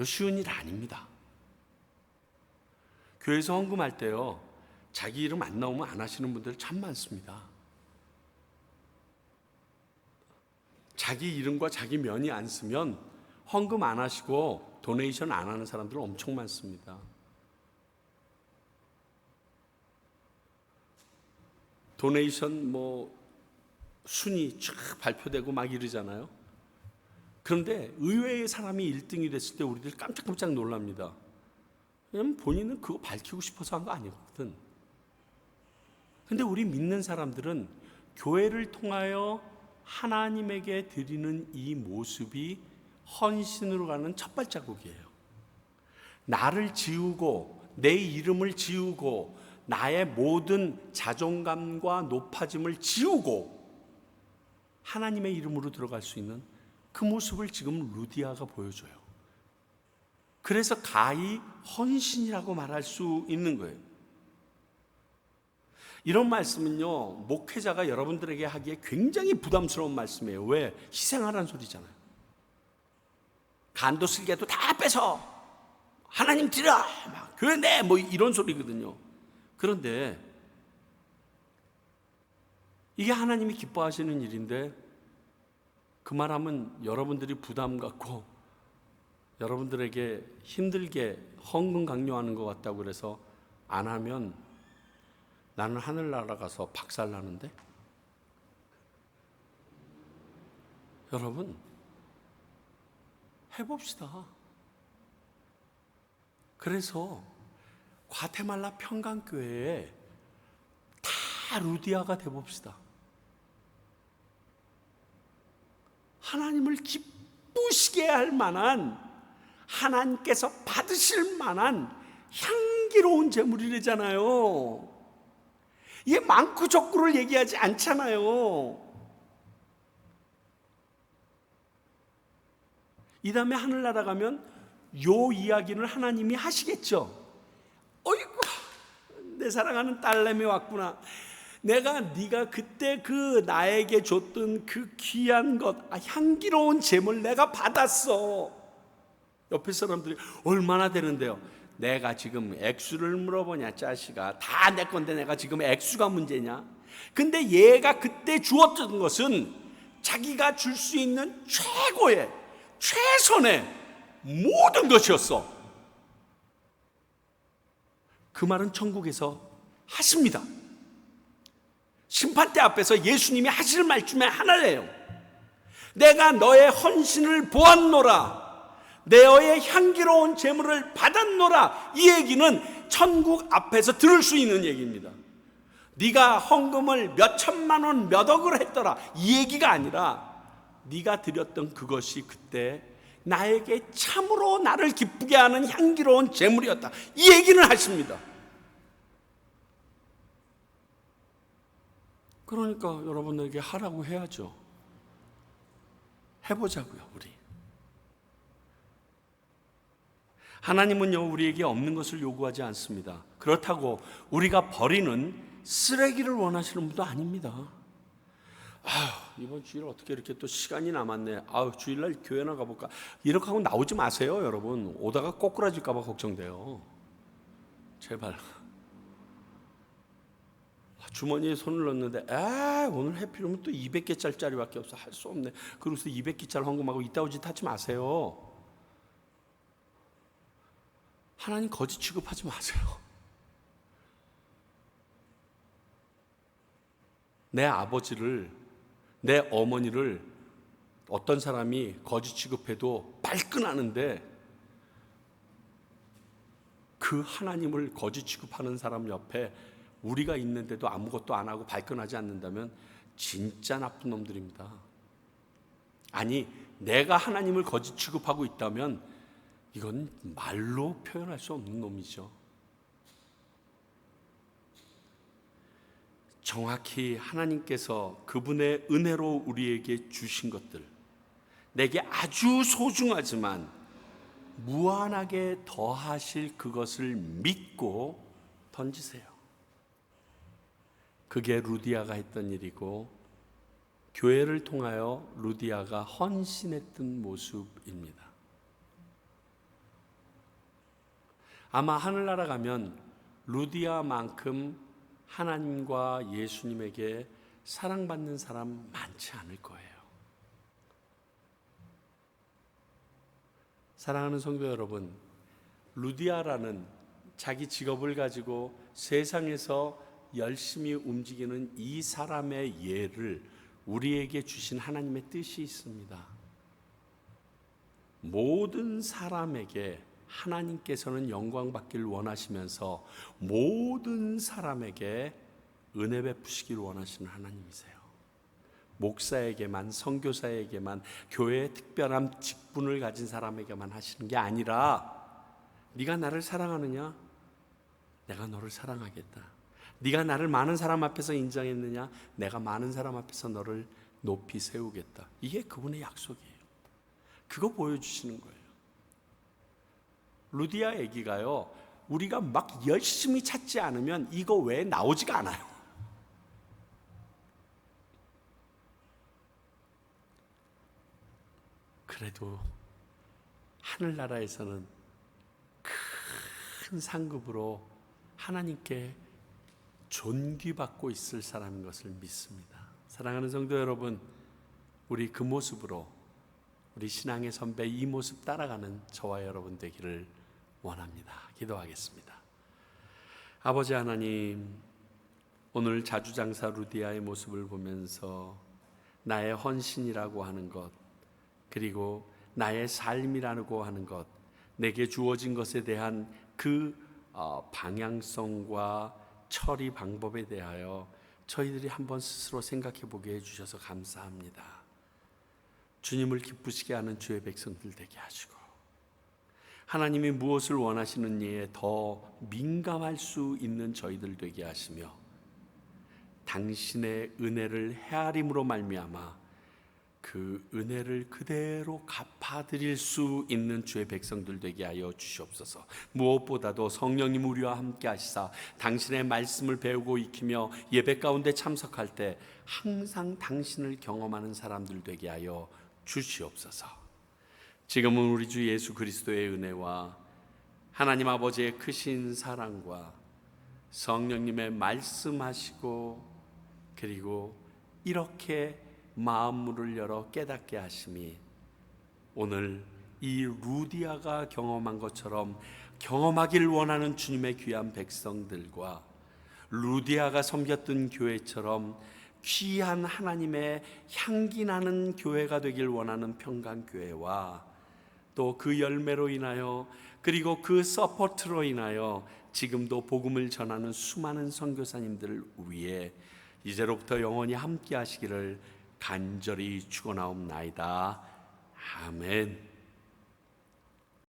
쉬운 일 아닙니다. 교회에서 헌금할 때요, 자기 이름 안 나오면 안 하시는 분들 참 많습니다. 자기 이름과 자기 면이 안 쓰면 헌금 안 하시고 도네이션 안 하는 사람들 엄청 많습니다. 도네이션 뭐 순위 쫙 발표되고 막 이러잖아요. 그런데 의외의 사람이 1등이 됐을 때 우리들 깜짝깜짝 놀랍니다. 왜냐면 본인은 그거 밝히고 싶어서 한 거 아니거든. 근데 우리 믿는 사람들은 교회를 통하여 하나님에게 드리는 이 모습이 헌신으로 가는 첫 발자국이에요. 나를 지우고 내 이름을 지우고 나의 모든 자존감과 높아짐을 지우고 하나님의 이름으로 들어갈 수 있는 그 모습을 지금 루디아가 보여줘요. 그래서 가히 헌신이라고 말할 수 있는 거예요. 이런 말씀은요, 목회자가 여러분들에게 하기에 굉장히 부담스러운 말씀이에요. 왜? 희생하라는 소리잖아요. 간도 쓸개도 다 빼서 하나님 드려, 막 교회 내, 뭐 이런 소리거든요. 그런데 이게 하나님이 기뻐하시는 일인데 그 말하면 여러분들이 부담 갖고 여러분들에게 힘들게 헌금 강요하는 것 같다고 그래서 안 하면 나는 하늘나라 가서 박살 나는데? 여러분, 해봅시다. 그래서 과테말라 평강교회에 다 루디아가 돼봅시다. 하나님을 기쁘시게 할 만한, 하나님께서 받으실 만한 향기로운 제물이래잖아요. 이게 많고 적고를 얘기하지 않잖아요. 이 다음에 하늘나라 가면 요 이야기를 하나님이 하시겠죠. 어이구, 내 사랑하는 딸내미 왔구나. 네가 그때 그 나에게 줬던 그 귀한 것, 향기로운 제물 내가 받았어. 옆에 사람들이 얼마나 되는데요? 내가 지금 액수를 물어보냐, 자식아. 다 내 건데 내가 지금 액수가 문제냐? 근데 얘가 그때 주었던 것은 자기가 줄 수 있는 최고의, 최선의 모든 것이었어. 그 말은 천국에서 하십니다. 심판대 앞에서 예수님이 하실 말 중에 하나예요. 내가 너의 헌신을 보았노라, 너의 향기로운 제물을 받았노라. 이 얘기는 천국 앞에서 들을 수 있는 얘기입니다. 네가 헌금을 몇 천만 원, 몇 억을 했더라, 이 얘기가 아니라 네가 드렸던 그것이 그때 나에게 참으로 나를 기쁘게 하는 향기로운 제물이었다, 이 얘기는 하십니다. 그러니까 여러분에게 하라고 해야죠. 해보자고요. 우리 하나님은요, 우리에게 없는 것을 요구하지 않습니다. 그렇다고 우리가 버리는 쓰레기를 원하시는 분도 아닙니다. 이번 주일 어떻게 이렇게 또 시간이 남았네. 주일날 교회 나가볼까. 이렇게 하고 나오지 마세요. 여러분, 오다가 꼬꾸라질까 봐 걱정돼요. 제발. 주머니에 손을 넣는데 오늘 해피로면 또 200개짜리밖에 없어. 할 수 없네. 그러고서 200개짜리 헌금하고 이따위 짓 하지 마세요. 하나님 거짓 취급하지 마세요. 내 아버지를, 내 어머니를 어떤 사람이 거짓 취급해도 발끈하는데, 그 하나님을 거짓 취급하는 사람 옆에 우리가 있는데도 아무것도 안 하고 발끈하지 않는다면 진짜 나쁜 놈들입니다. 아니, 내가 하나님을 거짓 취급하고 있다면 이건 말로 표현할 수 없는 놈이죠. 정확히 하나님께서 그분의 은혜로 우리에게 주신 것들, 내게 아주 소중하지만 무한하게 더하실 그것을 믿고 던지세요. 그게 루디아가 했던 일이고, 교회를 통하여 루디아가 헌신했던 모습입니다. 아마 하늘나라 가면 루디아만큼 하나님과 예수님에게 사랑받는 사람 많지 않을 거예요. 사랑하는 성도 여러분, 루디아라는 자기 직업을 가지고 세상에서 열심히 움직이는 이 사람의 예를 우리에게 주신 하나님의 뜻이 있습니다. 모든 사람에게 하나님께서는 영광 받기를 원하시면서 모든 사람에게 은혜 베푸시기를 원하시는 하나님이세요. 목사에게만, 선교사에게만, 교회의 특별한 직분을 가진 사람에게만 하시는 게 아니라, 네가 나를 사랑하느냐? 내가 너를 사랑하겠다. 네가 나를 많은 사람 앞에서 인정했느냐? 내가 많은 사람 앞에서 너를 높이 세우겠다. 이게 그분의 약속이에요. 그거 보여주시는 거예요. 루디아 얘기가요, 우리가 막 열심히 찾지 않으면 이거 외에 나오지가 않아요. 그래도 하늘나라에서는 큰 상급으로 하나님께 존귀받고 있을 사람인 것을 믿습니다. 사랑하는 성도 여러분, 우리 그 모습으로, 우리 신앙의 선배 이 모습 따라가는 저와 여러분 되기를 원합니다. 기도하겠습니다. 아버지 하나님, 오늘 자주장사 루디아의 모습을 보면서 나의 헌신이라고 하는 것, 그리고 나의 삶이라고 하는 것, 내게 주어진 것에 대한 그 방향성과 처리 방법에 대하여 저희들이 한번 스스로 생각해 보게 해주셔서 감사합니다. 주님을 기쁘시게 하는 주의 백성들 되게 하시고, 하나님이 무엇을 원하시는지에 더 민감할 수 있는 저희들 되게 하시며, 당신의 은혜를 헤아림으로 말미암아 그 은혜를 그대로 갚아드릴 수 있는 주의 백성들 되게 하여 주시옵소서. 무엇보다도 성령님 우리와 함께 하시사 당신의 말씀을 배우고 익히며 예배 가운데 참석할 때 항상 당신을 경험하는 사람들 되게 하여 주시옵소서. 지금은 우리 주 예수 그리스도의 은혜와 하나님 아버지의 크신 사랑과 성령님의 말씀하시고 그리고 이렇게 마음문을 열어 깨닫게 하심이 오늘 이 루디아가 경험한 것처럼 경험하길 원하는 주님의 귀한 백성들과 루디아가 섬겼던 교회처럼 귀한 하나님의 향기 나는 교회가 되길 원하는 평강교회와 또 그 열매로 인하여 그리고 그 서포트로 인하여 지금도 복음을 전하는 수많은 선교사님들을 위해 이제로부터 영원히 함께 하시기를 간절히 축원하옵나이다. 아멘.